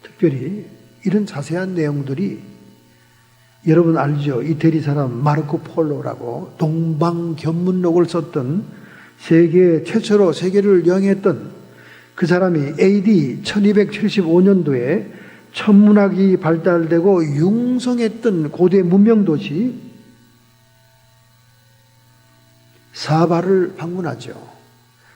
특별히 이런 자세한 내용들이 여러분 알죠? 이태리 사람 마르코 폴로라고 동방견문록을 썼던 세계 최초로 세계를 여행했던 그 사람이 AD 1275년도에 천문학이 발달되고 융성했던 고대 문명도시 사바를 방문하죠.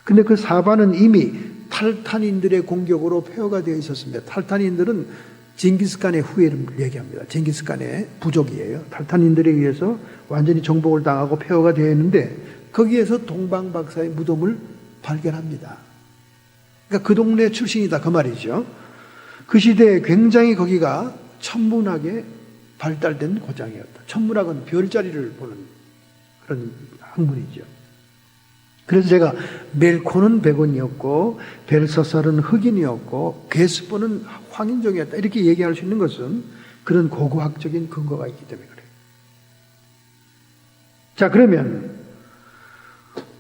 근데 그 사바는 이미 탈탄인들의 공격으로 폐허가 되어 있었습니다. 탈탄인들은 징기스칸의 후예를 얘기합니다. 징기스칸의 부족이에요. 탈탄인들에 의해서 완전히 정복을 당하고 폐허가 되어 있는데 거기에서 동방박사의 무덤을 발견합니다. 그러니까 그 동네 출신이다 그 말이죠. 그 시대에 굉장히 거기가 천문학에 발달된 고장이었다. 천문학은 별자리를 보는 그런 학문이죠. 그래서 제가 멜코는 백원이었고 벨사살은 흑인이었고 게스퍼는 황인종이었다 이렇게 얘기할 수 있는 것은 그런 고고학적인 근거가 있기 때문에 그래요. 자, 그러면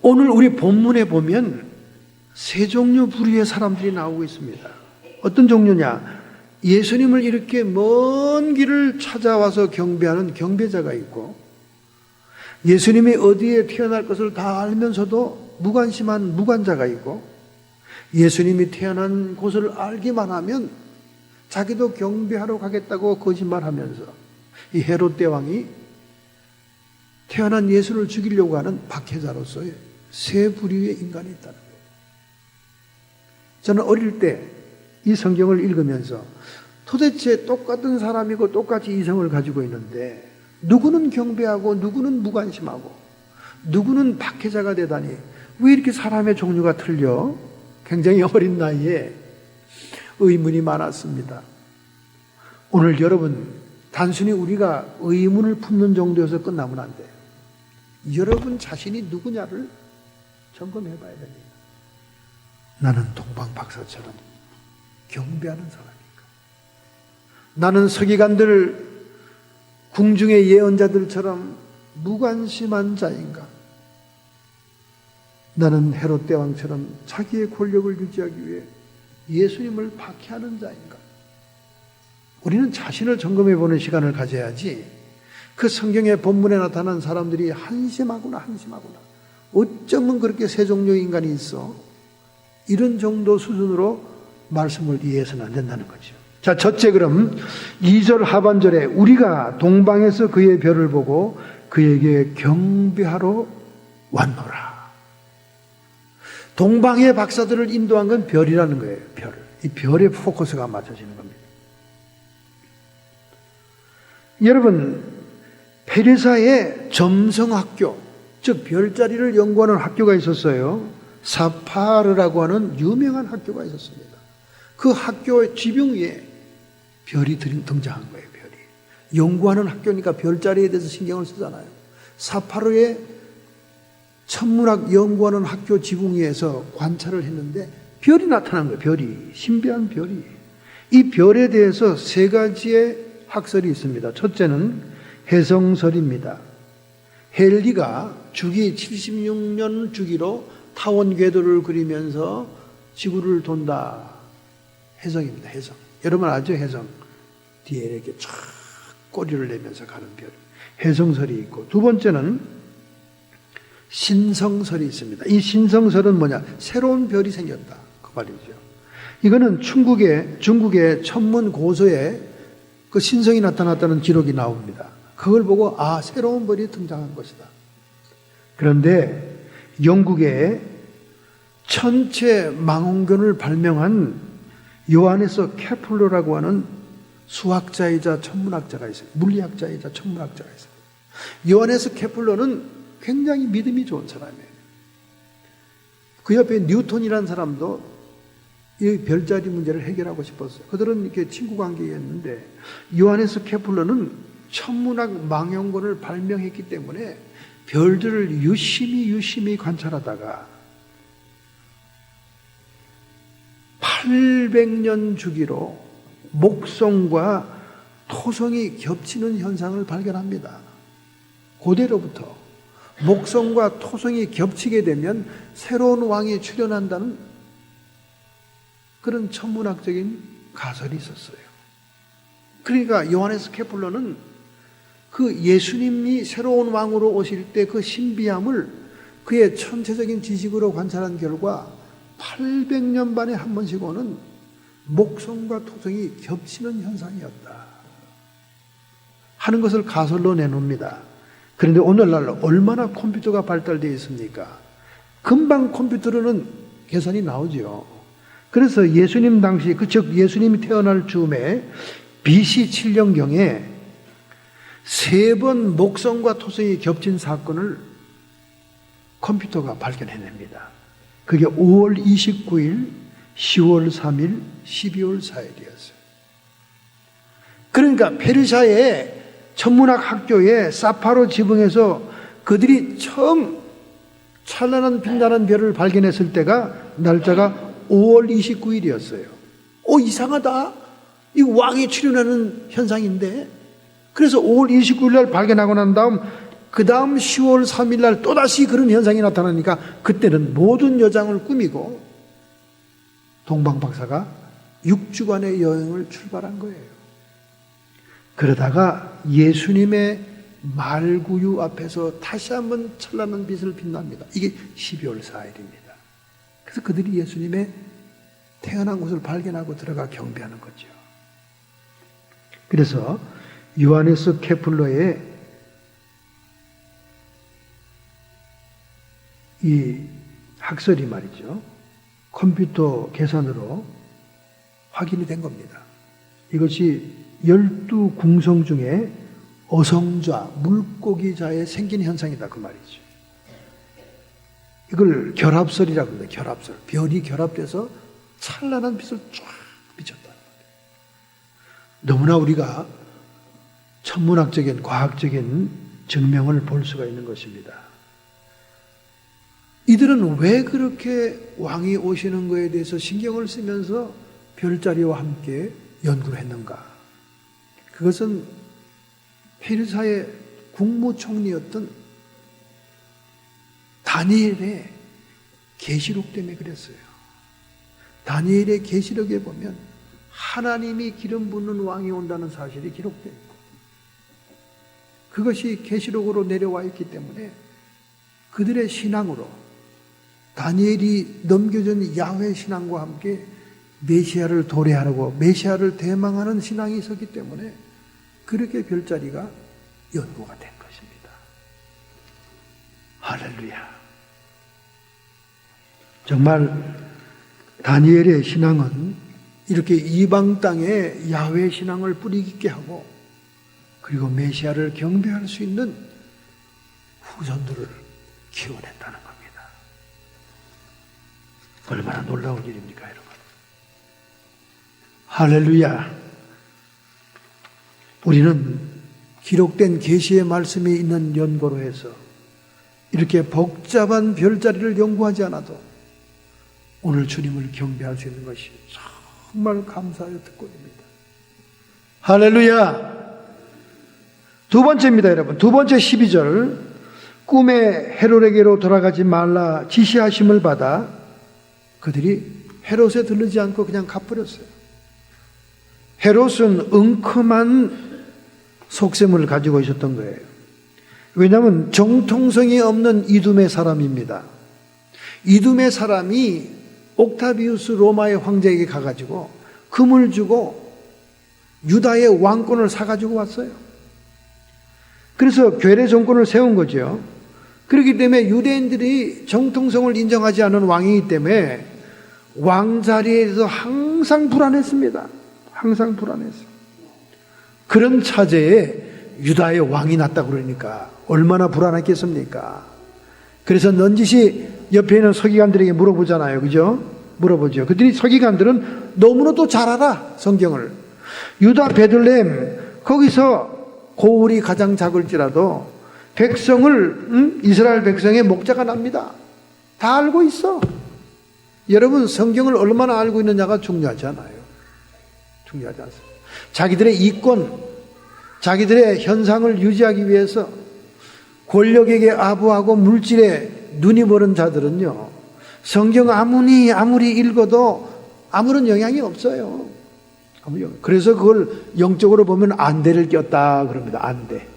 오늘 우리 본문에 보면 세 종류 부류의 사람들이 나오고 있습니다. 어떤 종류냐? 예수님을 이렇게 먼 길을 찾아와서 경배하는 경배자가 있고 예수님이 어디에 태어날 것을 다 알면서도 무관심한 무관자가 있고 예수님이 태어난 곳을 알기만 하면 자기도 경배하러 가겠다고 거짓말하면서 이 헤롯 대왕이 태어난 예수를 죽이려고 하는 박해자로서의 세 부류의 인간이 있다는 거예요. 저는 어릴 때 이 성경을 읽으면서 도대체 똑같은 사람이고 똑같이 이성을 가지고 있는데 누구는 경배하고 누구는 무관심하고 누구는 박해자가 되다니 왜 이렇게 사람의 종류가 틀려? 굉장히 어린 나이에 의문이 많았습니다. 오늘 여러분 단순히 우리가 의문을 품는 정도에서 끝나면 안 돼요. 여러분 자신이 누구냐를 점검해 봐야 됩니다. 나는 동방박사처럼 경배하는 사람인가? 나는 서기관들 궁중의 예언자들처럼 무관심한 자인가? 나는 헤롯 대왕처럼 자기의 권력을 유지하기 위해 예수님을 박해하는 자인가? 우리는 자신을 점검해 보는 시간을 가져야지 그 성경의 본문에 나타난 사람들이 한심하구나 어쩌면 그렇게 세종류 인간이 있어? 이런 정도 수준으로 말씀을 이해해서는 안 된다는 거죠. 자, 첫째, 그럼 2절 하반절에 우리가 동방에서 그의 별을 보고 그에게 경배하러 왔노라. 동방의 박사들을 인도한 건 별이라는 거예요. 별. 이 별에 포커스가 맞춰지는 겁니다. 여러분, 페르시아의 점성학교, 즉 별자리를 연구하는 학교가 있었어요. 사파르라고 하는 유명한 학교가 있었습니다. 그 학교의 지붕 위에 별이 등장한 거예요. 별이. 연구하는 학교니까 별자리에 대해서 신경을 쓰잖아요. 사파르의 천문학 연구하는 학교 지붕 위에서 관찰을 했는데 별이 나타난 거예요. 별이. 신비한 별이. 이 별에 대해서 세 가지의 학설이 있습니다. 첫째는 해성설입니다. 헨리가 주기 76년 주기로 타원 궤도를 그리면서 지구를 돈다. 해성입니다. 해성. 여러분 알죠? 해성. 뒤에 이렇게 쫙 꼬리를 내면서 가는 별. 해성설이 있고, 두 번째는 신성설이 있습니다. 이 신성설은 뭐냐? 새로운 별이 생겼다. 그 말이죠. 이거는 중국의 천문 고서에 그 신성이 나타났다는 기록이 나옵니다. 그걸 보고 새로운 별이 등장한 것이다. 그런데 영국의 천체 망원경을 발명한 요하네스 케플러라고 하는 수학자이자 천문학자가 있어요. 물리학자이자 천문학자가 있어요. 요하네스 케플러는 굉장히 믿음이 좋은 사람이에요. 그 옆에 뉴턴이라는 사람도 이 별자리 문제를 해결하고 싶었어요. 그들은 이렇게 친구 관계였는데 요하네스 케플러는 천문학 망원경을 발명했기 때문에 별들을 유심히 관찰하다가 800년 주기로 목성과 토성이 겹치는 현상을 발견합니다. 고대로부터 목성과 토성이 겹치게 되면 새로운 왕이 출현한다는 그런 천문학적인 가설이 있었어요. 그러니까 요하네스 케플러는 그 예수님이 새로운 왕으로 오실 때 그 신비함을 그의 천체적인 지식으로 관찰한 결과 800년 만에 한 번씩 오는 목성과 토성이 겹치는 현상이었다 하는 것을 가설로 내놓습니다. 그런데 오늘날 얼마나 컴퓨터가 발달되어 있습니까? 금방 컴퓨터로는 계산이 나오죠. 그래서 예수님 당시, 즉 예수님이 태어날 즈음에 BC 7년경에 3번 목성과 토성이 겹친 사건을 컴퓨터가 발견해냅니다. 그게 5월 29일, 10월 3일, 12월 4일이었어요. 그러니까 페르시아의 천문학 학교의 사파로 지붕에서 그들이 처음 찬란한 빛나는 별을 발견했을 때가 날짜가 5월 29일이었어요. 이상하다. 이 왕이 출현하는 현상인데. 그래서 5월 29일 날 발견하고 난 다음 그 다음 10월 3일 날 또다시 그런 현상이 나타나니까 그때는 모든 여장을 꾸미고 동방박사가 6주간의 여행을 출발한 거예요. 그러다가 예수님의 말구유 앞에서 다시 한번 찬란한 빛을 빛납니다. 이게 12월 4일입니다. 그래서 그들이 예수님의 태어난 곳을 발견하고 들어가 경배하는 거죠. 그래서 요하네스 케플러의 이 학설이 말이죠. 컴퓨터 계산으로 확인이 된 겁니다. 이것이 12궁성 중에 어성좌, 물고기좌에 생긴 현상이다 그 말이죠. 이걸 결합설이라고 합니다. 결합설. 별이 결합돼서 찬란한 빛을 쫙 비쳤다. 너무나 우리가 천문학적인 과학적인 증명을 볼 수가 있는 것입니다. 이들은 왜 그렇게 왕이 오시는 것에 대해서 신경을 쓰면서 별자리와 함께 연구를 했는가? 그것은 페르시아의 국무총리였던 다니엘의 계시록 때문에 그랬어요. 다니엘의 계시록에 보면 하나님이 기름 붓는 왕이 온다는 사실이 기록되어 있고 그것이 계시록으로 내려와 있기 때문에 그들의 신앙으로 다니엘이 넘겨준 야훼 신앙과 함께 메시아를 도래하려고 메시아를 대망하는 신앙이 있었기 때문에 그렇게 별자리가 연구가 된 것입니다. 할렐루야. 정말 다니엘의 신앙은 이렇게 이방 땅에 야훼 신앙을 뿌리 깊게 하고 그리고 메시아를 경배할 수 있는 후손들을 키워낸다는 겁니다. 얼마나 놀라운 일입니까, 여러분? 할렐루야. 우리는 기록된 계시의 말씀이 있는 연고로 해서 이렇게 복잡한 별자리를 연구하지 않아도 오늘 주님을 경배할 수 있는 것이 정말 감사하여 특권입니다. 할렐루야. 두 번째입니다, 여러분. 두 번째 12절. 꿈에 헤롯에게로 돌아가지 말라 지시하심을 받아 그들이 헤롯에 들르지 않고 그냥 가버렸어요. 헤롯은 은큼한 속셈을 가지고 있었던 거예요. 왜냐하면 정통성이 없는 이두메 사람입니다. 이두메 사람이 옥타비우스 로마의 황제에게 가가지고 금을 주고 유다의 왕권을 사가지고 왔어요. 그래서 괴뢰 정권을 세운 거죠. 그렇기 때문에 유대인들이 정통성을 인정하지 않은 왕이기 때문에 왕 자리에서 항상 불안했습니다. 항상 불안했어요. 그런 차제에 유다의 왕이 났다고 그러니까 얼마나 불안했겠습니까? 그래서 넌지시 옆에 있는 서기관들에게 물어보잖아요. 그죠? 물어보죠. 그들이 서기관들은 너무나도 잘 알아, 성경을. 유다 베들레헴, 거기서 고울이 가장 작을지라도 백성을, 이스라엘 백성의 목자가 납니다. 다 알고 있어. 여러분, 성경을 얼마나 알고 있느냐가 중요하지 않아요. 중요하지 않습니다. 자기들의 이권, 자기들의 현상을 유지하기 위해서 권력에게 아부하고 물질에 눈이 멀은 자들은요, 성경 아무리 읽어도 아무런 영향이 없어요. 그래서 그걸 영적으로 보면 안대를 꼈다 그럽니다. 안대.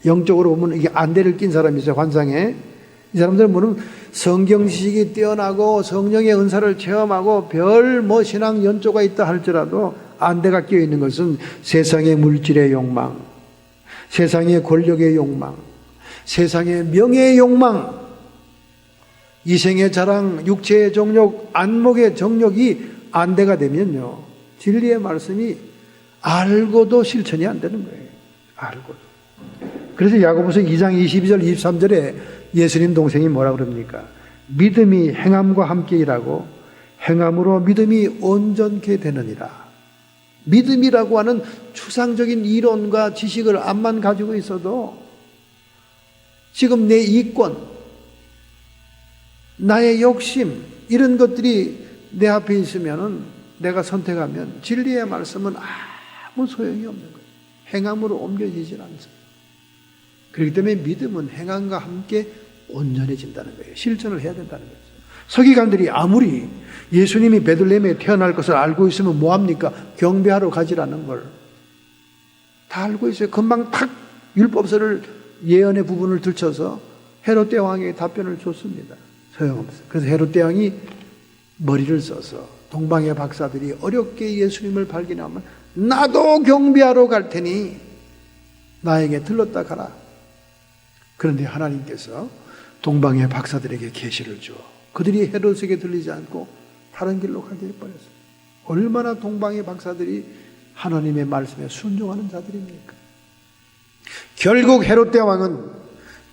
영적으로 보면 이게 안대를 낀 사람이 있어요. 환상에. 이 사람들은 뭐는 성경 지식이 뛰어나고 성령의 은사를 체험하고 별 신앙 연조가 있다 할지라도 안대가 끼어 있는 것은 세상의 물질의 욕망, 세상의 권력의 욕망, 세상의 명예의 욕망, 이생의 자랑, 육체의 정욕, 안목의 정욕이 안대가 되면요, 진리의 말씀이 알고도 실천이 안 되는 거예요. 알고도. 그래서 야고보서 2장 22절 23절에 예수님 동생이 뭐라 그럽니까? 믿음이 행함과 함께 일하고 행함으로 믿음이 온전케 되느니라. 믿음이라고 하는 추상적인 이론과 지식을 암만 가지고 있어도 지금 내 이권, 나의 욕심, 이런 것들이 내 앞에 있으면은 내가 선택하면 진리의 말씀은 아무 소용이 없는 거예요. 행함으로 옮겨지질 않습니다. 그렇기 때문에 믿음은 행함과 함께 온전해진다는 거예요. 실천을 해야 된다는 거예요. 서기관들이 아무리 예수님이 베들레헴에 태어날 것을 알고 있으면 뭐합니까? 경배하러 가지라는 걸 다 알고 있어요. 금방 탁 율법서를 예언의 부분을 들춰서 헤롯 대왕에게 답변을 줬습니다. 소용없어요. 그래서 헤롯 대왕이 머리를 써서 동방의 박사들이 어렵게 예수님을 발견하면 나도 경배하러 갈 테니 나에게 들렀다 가라. 그런데 하나님께서 동방의 박사들에게 계시를 줘. 그들이 헤롯에게 들리지 않고 다른 길로 가게 해버렸어요. 얼마나 동방의 박사들이 하나님의 말씀에 순종하는 자들입니까? 결국 헤롯 대왕은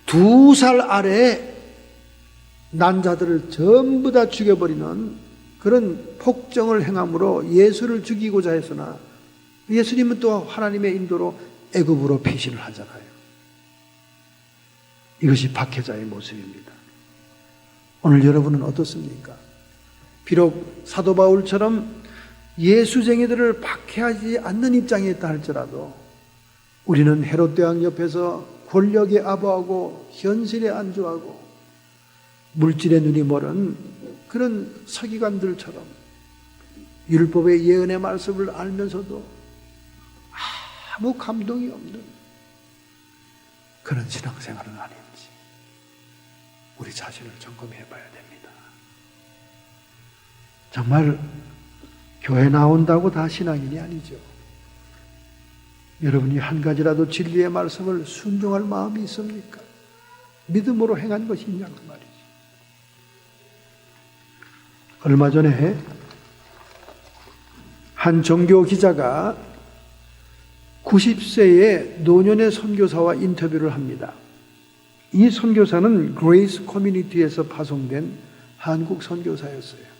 2살 아래에 난 자들을 전부 다 죽여버리는 그런 폭정을 행함으로 예수를 죽이고자 했으나 예수님은 또 하나님의 인도로 애굽으로 피신을 하잖아요. 이것이 박해자의 모습입니다. 오늘 여러분은 어떻습니까? 비록 사도 바울처럼 예수쟁이들을 박해하지 않는 입장에 있다 할지라도 우리는 헤롯 대왕 옆에서 권력에 아부하고 현실에 안주하고 물질의 눈이 멀은 그런 서기관들처럼 율법의 예언의 말씀을 알면서도 아무 감동이 없는 그런 신앙생활은 아닌지 우리 자신을 점검해 봐야 됩니다. 정말 교회 나온다고 다 신앙인이 아니죠. 여러분이 한 가지라도 진리의 말씀을 순종할 마음이 있습니까? 믿음으로 행한 것이 있냐고 말이죠. 얼마 전에 한 종교 기자가 90세의 노년의 선교사와 인터뷰를 합니다. 이 선교사는 그레이스 커뮤니티에서 파송된 한국 선교사였어요.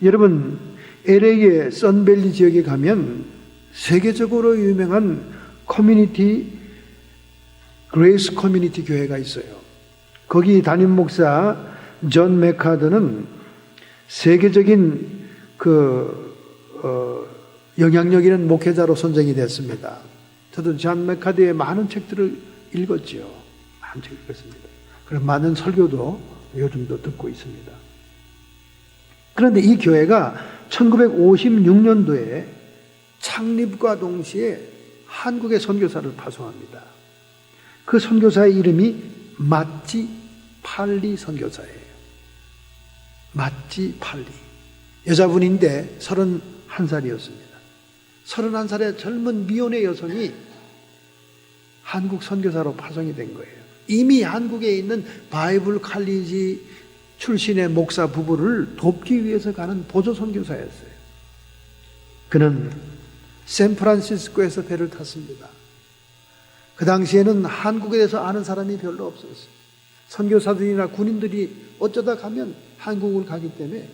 여러분, LA의 선밸리 지역에 가면 세계적으로 유명한 커뮤니티, 그레이스 커뮤니티 교회가 있어요. 거기 담임 목사 존 맥카더는 세계적인 영향력 있는 목회자로 선정이 됐습니다. 저도 존 맥카더의 많은 책들을 읽었지요. 많은 책을 읽었습니다. 그리고 많은 설교도 요즘도 듣고 있습니다. 그런데 이 교회가 1956년도에 창립과 동시에 한국의 선교사를 파송합니다. 그 선교사의 이름이 마찌 팔리 선교사예요. 마찌 팔리. 여자분인데 31살이었습니다. 31살의 젊은 미혼의 여성이 한국 선교사로 파송이 된 거예요. 이미 한국에 있는 바이블 칼리지 출신의 목사 부부를 돕기 위해서 가는 보조 선교사였어요. 그는 샌프란시스코에서 배를 탔습니다. 그 당시에는 한국에 대해서 아는 사람이 별로 없었어요. 선교사들이나 군인들이 어쩌다 가면 한국을 가기 때문에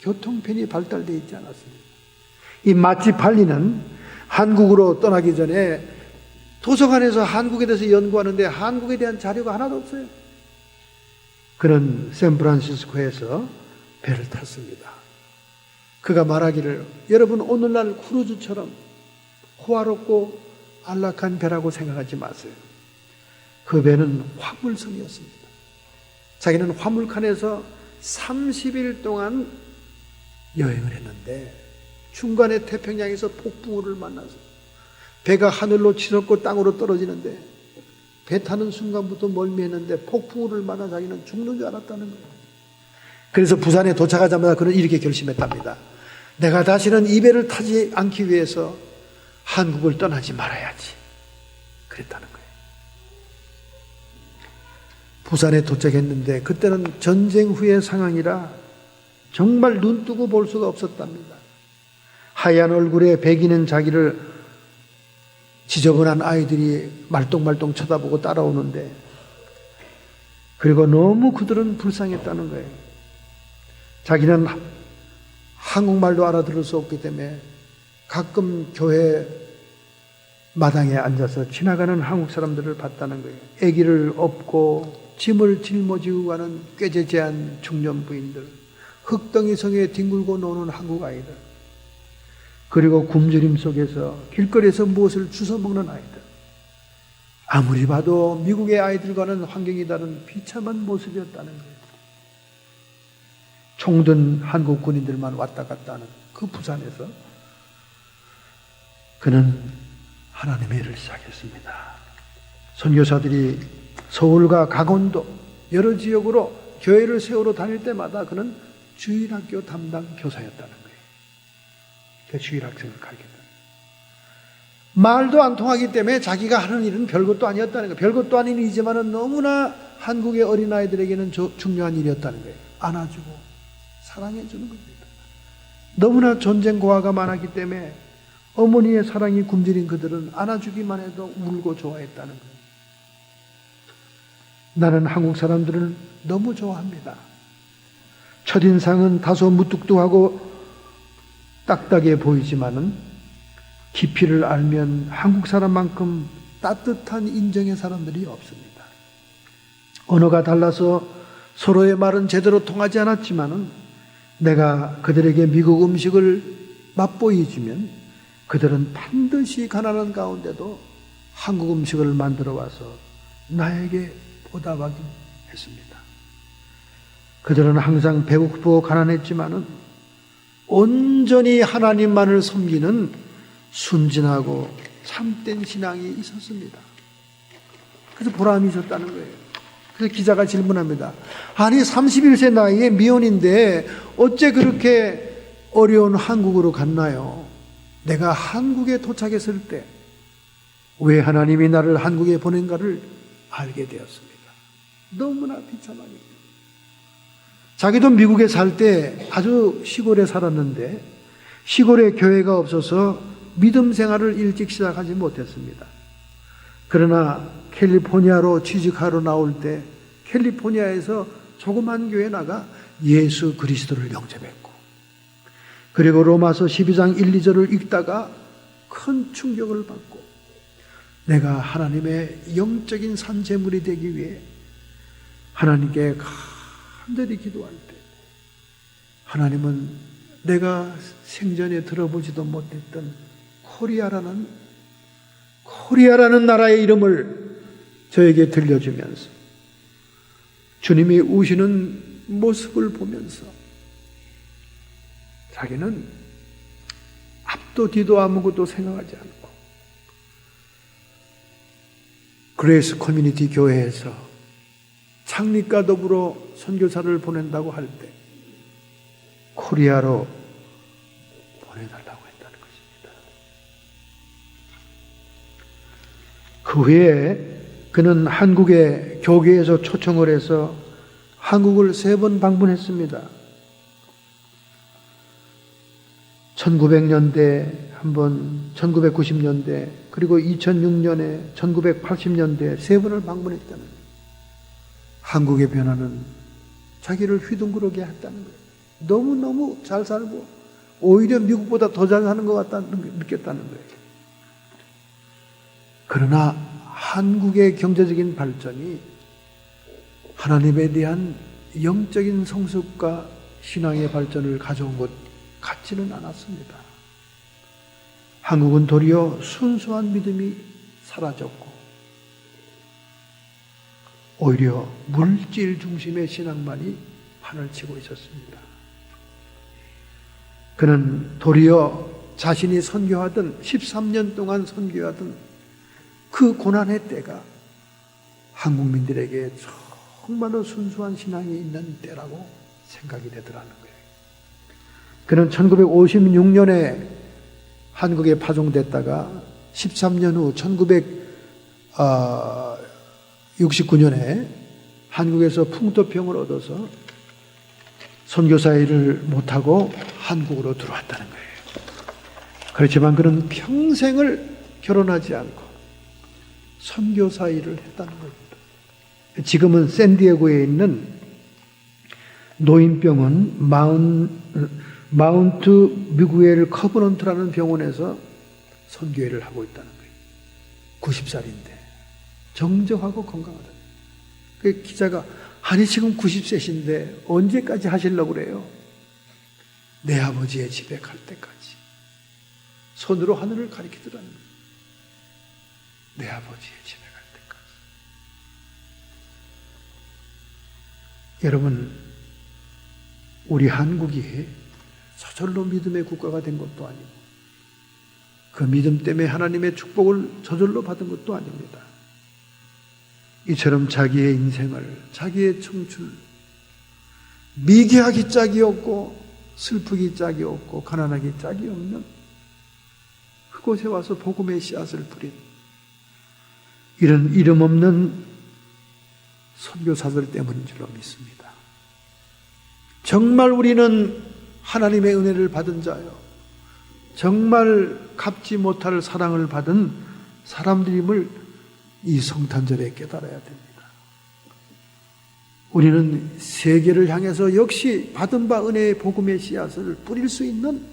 교통편이 발달되어 있지 않았습니다. 이 마찌 팔리는 한국으로 떠나기 전에 도서관에서 한국에 대해서 연구하는데 한국에 대한 자료가 하나도 없어요. 그는 샌프란시스코에서 배를 탔습니다. 그가 말하기를, 여러분 오늘날 크루즈처럼 호화롭고 안락한 배라고 생각하지 마세요. 그 배는 화물선이었습니다. 자기는 화물칸에서 30일 동안 여행을 했는데 중간에 태평양에서 폭풍우를 만나서 배가 하늘로 치솟고 땅으로 떨어지는데 배 타는 순간부터 멀미했는데 폭풍우를 만나 자기는 죽는 줄 알았다는 거예요. 그래서 부산에 도착하자마자 그는 이렇게 결심했답니다. 내가 다시는 이 배를 타지 않기 위해서 한국을 떠나지 말아야지. 그랬다는 거예요. 부산에 도착했는데 그때는 전쟁 후의 상황이라 정말 눈 뜨고 볼 수가 없었답니다. 하얀 얼굴에 백이는 자기를 지저분한 아이들이 말똥말똥 쳐다보고 따라오는데, 그리고 너무 그들은 불쌍했다는 거예요. 자기는 한국말도 알아들을 수 없기 때문에 가끔 교회 마당에 앉아서 지나가는 한국 사람들을 봤다는 거예요. 아기를 업고 짐을 짊어지고 가는 꾀재재한 중년 부인들, 흙덩이 성에 뒹굴고 노는 한국 아이들, 그리고 굶주림 속에서 길거리에서 무엇을 주워 먹는 아이들, 아무리 봐도 미국의 아이들과는 환경이 다른 비참한 모습이었다는 거예요. 총든 한국 군인들만 왔다 갔다 하는 그 부산에서 그는 하나님의 일을 시작했습니다. 선교사들이 서울과 강원도 여러 지역으로 교회를 세우러 다닐 때마다 그는 주일학교 담당 교사였다는 거예요. 그 주일학생을 가르쳤다. 말도 안 통하기 때문에 자기가 하는 일은 별것도 아니었다는 거예요. 별것도 아닌 일이지만 너무나 한국의 어린아이들에게는 중요한 일이었다는 거예요. 안아주고 사랑해 주는 겁니다. 너무나 전쟁 고아가 많았기 때문에 어머니의 사랑이 굶주린 그들은 안아주기만 해도 울고 좋아했다는 거예요. 나는 한국 사람들을 너무 좋아합니다. 첫인상은 다소 무뚝뚝하고 딱딱해 보이지만은 깊이를 알면 한국 사람만큼 따뜻한 인정의 사람들이 없습니다. 언어가 달라서 서로의 말은 제대로 통하지 않았지만은 내가 그들에게 미국 음식을 맛보이주면 그들은 반드시 가난한 가운데도 한국 음식을 만들어 와서 나에게 보답하긴 했습니다. 그들은 항상 배고프고 가난했지만은 온전히 하나님만을 섬기는 순진하고 참된 신앙이 있었습니다. 그래서 보람이 있었다는 거예요. 그래서 기자가 질문합니다. 아니 31세 나이에 미혼인데 어째 그렇게 어려운 한국으로 갔나요? 내가 한국에 도착했을 때 왜 하나님이 나를 한국에 보낸가를 알게 되었습니다. 너무나 비참하게. 자기도 미국에 살 때 아주 시골에 살았는데 시골에 교회가 없어서 믿음 생활을 일찍 시작하지 못했습니다. 그러나 캘리포니아로 취직하러 나올 때 캘리포니아에서 조그만 교회에 나가 예수 그리스도를 영접했고, 그리고 로마서 12장 1, 2절을 읽다가 큰 충격을 받고 내가 하나님의 영적인 산재물이 되기 위해 하나님께 간절히 기도할 때 하나님은 내가 생전에 들어보지도 못했던 코리아라는 나라의 이름을 저에게 들려주면서 주님이 우시는 모습을 보면서 자기는 앞도 뒤도 아무것도 생각하지 않고 그레이스 커뮤니티 교회에서 창립과 더불어 선교사를 보낸다고 할 때 코리아로 보내달라고 했다는 것입니다. 그 후에 그는 한국의 교계에서 초청을 해서 한국을 3번 방문했습니다. 1900년대 한번, 1990년대, 그리고 2006년에 1980년대 3번을 방문했다는 거예요. 한국의 변화는 자기를 휘둥그러게 했다는 거예요. 너무너무 잘 살고 오히려 미국보다 더 잘 사는 것 같다는 느꼈다는 거예요. 그러나 한국의 경제적인 발전이 하나님에 대한 영적인 성숙과 신앙의 발전을 가져온 것 같지는 않았습니다. 한국은 도리어 순수한 믿음이 사라졌고 오히려 물질 중심의 신앙만이 판을 치고 있었습니다. 그는 도리어 자신이 선교하던 13년 동안 선교하던 그 고난의 때가 한국민들에게 정말로 순수한 신앙이 있는 때라고 생각이 되더라는 거예요. 그는 1956년에 한국에 파송됐다가 13년 후 1969년에 한국에서 풍토병을 얻어서 선교사 일을 못하고 한국으로 들어왔다는 거예요. 그렇지만 그는 평생을 결혼하지 않고 선교사 일을 했다는 겁니다. 지금은 샌디에고에 있는 노인병원 마운트 미구엘 커버넌트라는 병원에서 선교회를 하고 있다는 거예요. 90살인데 정정하고 건강하다. 그 기자가 아니 지금 90세신데 언제까지 하시려고 그래요? 내 아버지의 집에 갈 때까지. 손으로 하늘을 가리키더라는 거예요. 내 아버지의 집에 갈 때까지. 여러분, 우리 한국이 저절로 믿음의 국가가 된 것도 아니고 그 믿음 때문에 하나님의 축복을 저절로 받은 것도 아닙니다. 이처럼 자기의 인생을, 자기의 청춘, 미개하기 짝이 없고 슬프기 짝이 없고 가난하기 짝이 없는 그곳에 와서 복음의 씨앗을 뿌린 이런 이름 없는 선교사들 때문인 줄로 믿습니다. 정말 우리는 하나님의 은혜를 받은 자요, 정말 갚지 못할 사랑을 받은 사람들임을 이 성탄절에 깨달아야 됩니다. 우리는 세계를 향해서 역시 받은 바 은혜의 복음의 씨앗을 뿌릴 수 있는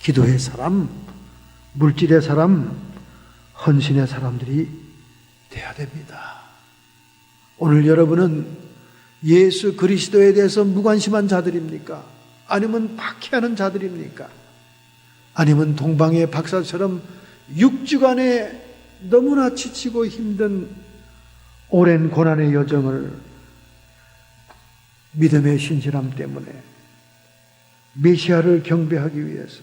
기도의 사람, 물질의 사람, 헌신의 사람들이 되어야 됩니다. 오늘 여러분은 예수 그리스도에 대해서 무관심한 자들입니까? 아니면 박해하는 자들입니까? 아니면 동방의 박사처럼 6주간의 너무나 지치고 힘든 오랜 고난의 여정을 믿음의 신실함 때문에 메시아를 경배하기 위해서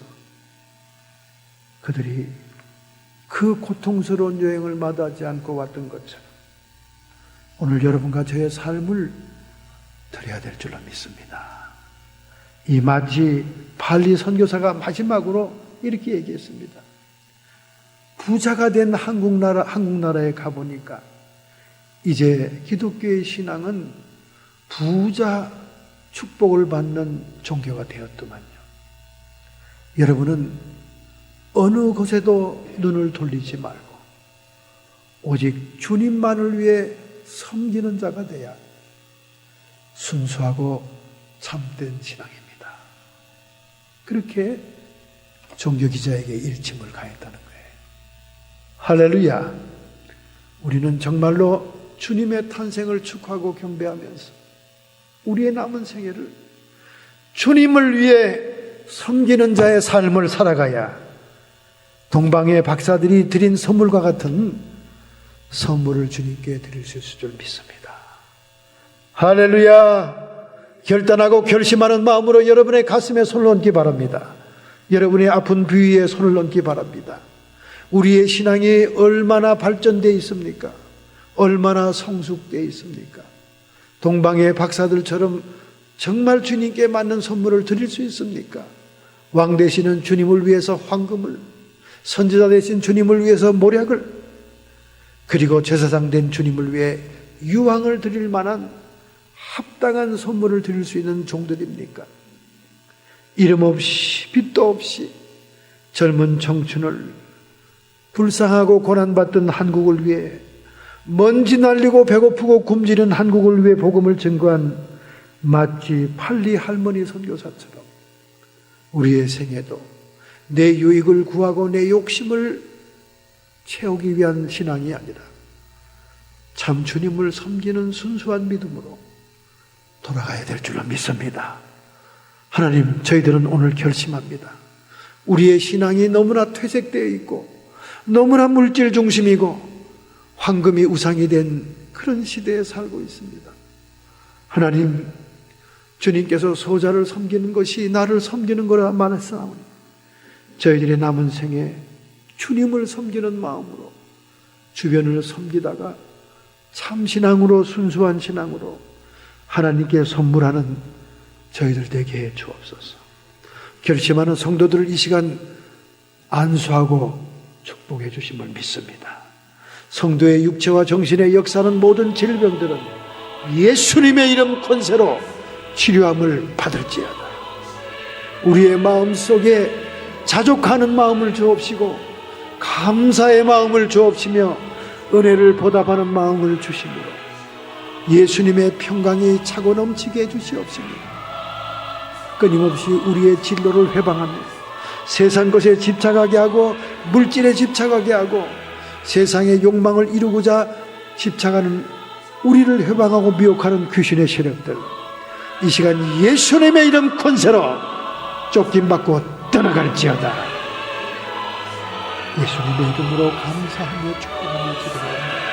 그들이 그 고통스러운 여행을 마다하지 않고 왔던 것처럼 오늘 여러분과 저의 삶을 드려야 될 줄로 믿습니다. 이 마치 발리 선교사가 마지막으로 이렇게 얘기했습니다. 부자가 된 한국 나라에 가보니까 이제 기독교의 신앙은 부자 축복을 받는 종교가 되었더만요. 여러분은 어느 곳에도 눈을 돌리지 말고 오직 주님만을 위해 섬기는 자가 돼야 순수하고 참된 신앙입니다. 그렇게 종교기자에게 일침을 가했다는 거예요. 할렐루야! 우리는 정말로 주님의 탄생을 축하하고 경배하면서 우리의 남은 생애를 주님을 위해 섬기는 자의 삶을 살아가야 동방의 박사들이 드린 선물과 같은 선물을 주님께 드릴 수 있을 줄 믿습니다. 할렐루야! 결단하고 결심하는 마음으로 여러분의 가슴에 손을 얹기 바랍니다. 여러분의 아픈 부위에 손을 얹기 바랍니다. 우리의 신앙이 얼마나 발전되어 있습니까? 얼마나 성숙되어 있습니까? 동방의 박사들처럼 정말 주님께 맞는 선물을 드릴 수 있습니까? 왕 되시는 주님을 위해서 황금을, 선지자 되신 주님을 위해서 모략을, 그리고 제사장 된 주님을 위해 유황을 드릴 만한 합당한 선물을 드릴 수 있는 종들입니까? 이름 없이 빛도 없이 젊은 청춘을 불쌍하고 고난받던 한국을 위해, 먼지 날리고 배고프고 굶주린 한국을 위해 복음을 증거한 마치 팔리 할머니 선교사처럼 우리의 생애도 내 유익을 구하고 내 욕심을 채우기 위한 신앙이 아니라 참 주님을 섬기는 순수한 믿음으로 돌아가야 될 줄로 믿습니다. 하나님, 저희들은 오늘 결심합니다. 우리의 신앙이 너무나 퇴색되어 있고 너무나 물질 중심이고 황금이 우상이 된 그런 시대에 살고 있습니다. 하나님, 주님께서 소자를 섬기는 것이 나를 섬기는 거라 말했사오니 저희들의 남은 생에 주님을 섬기는 마음으로 주변을 섬기다가 참 신앙으로, 순수한 신앙으로 하나님께 선물하는 저희들 되게 해 주옵소서. 결심하는 성도들을 이 시간 안수하고 축복해 주심을 믿습니다. 성도의 육체와 정신의 역사는 모든 질병들은 예수님의 이름 권세로 치료함을 받을지어다. 우리의 마음속에 자족하는 마음을 주옵시고 감사의 마음을 주옵시며 은혜를 보답하는 마음을 주시므로 예수님의 평강이 차고 넘치게 해주시옵시며 끊임없이 우리의 진로를 회방하며 세상 것에 집착하게 하고 물질에 집착하게 하고 세상의 욕망을 이루고자 집착하는 우리를 회방하고 미혹하는 귀신의 세력들, 이 시간 예수님의 이름 권세로 쫓김받고 떠나갈지어다. 예수님의 이름으로 감사하며 축복하며 기도합니다.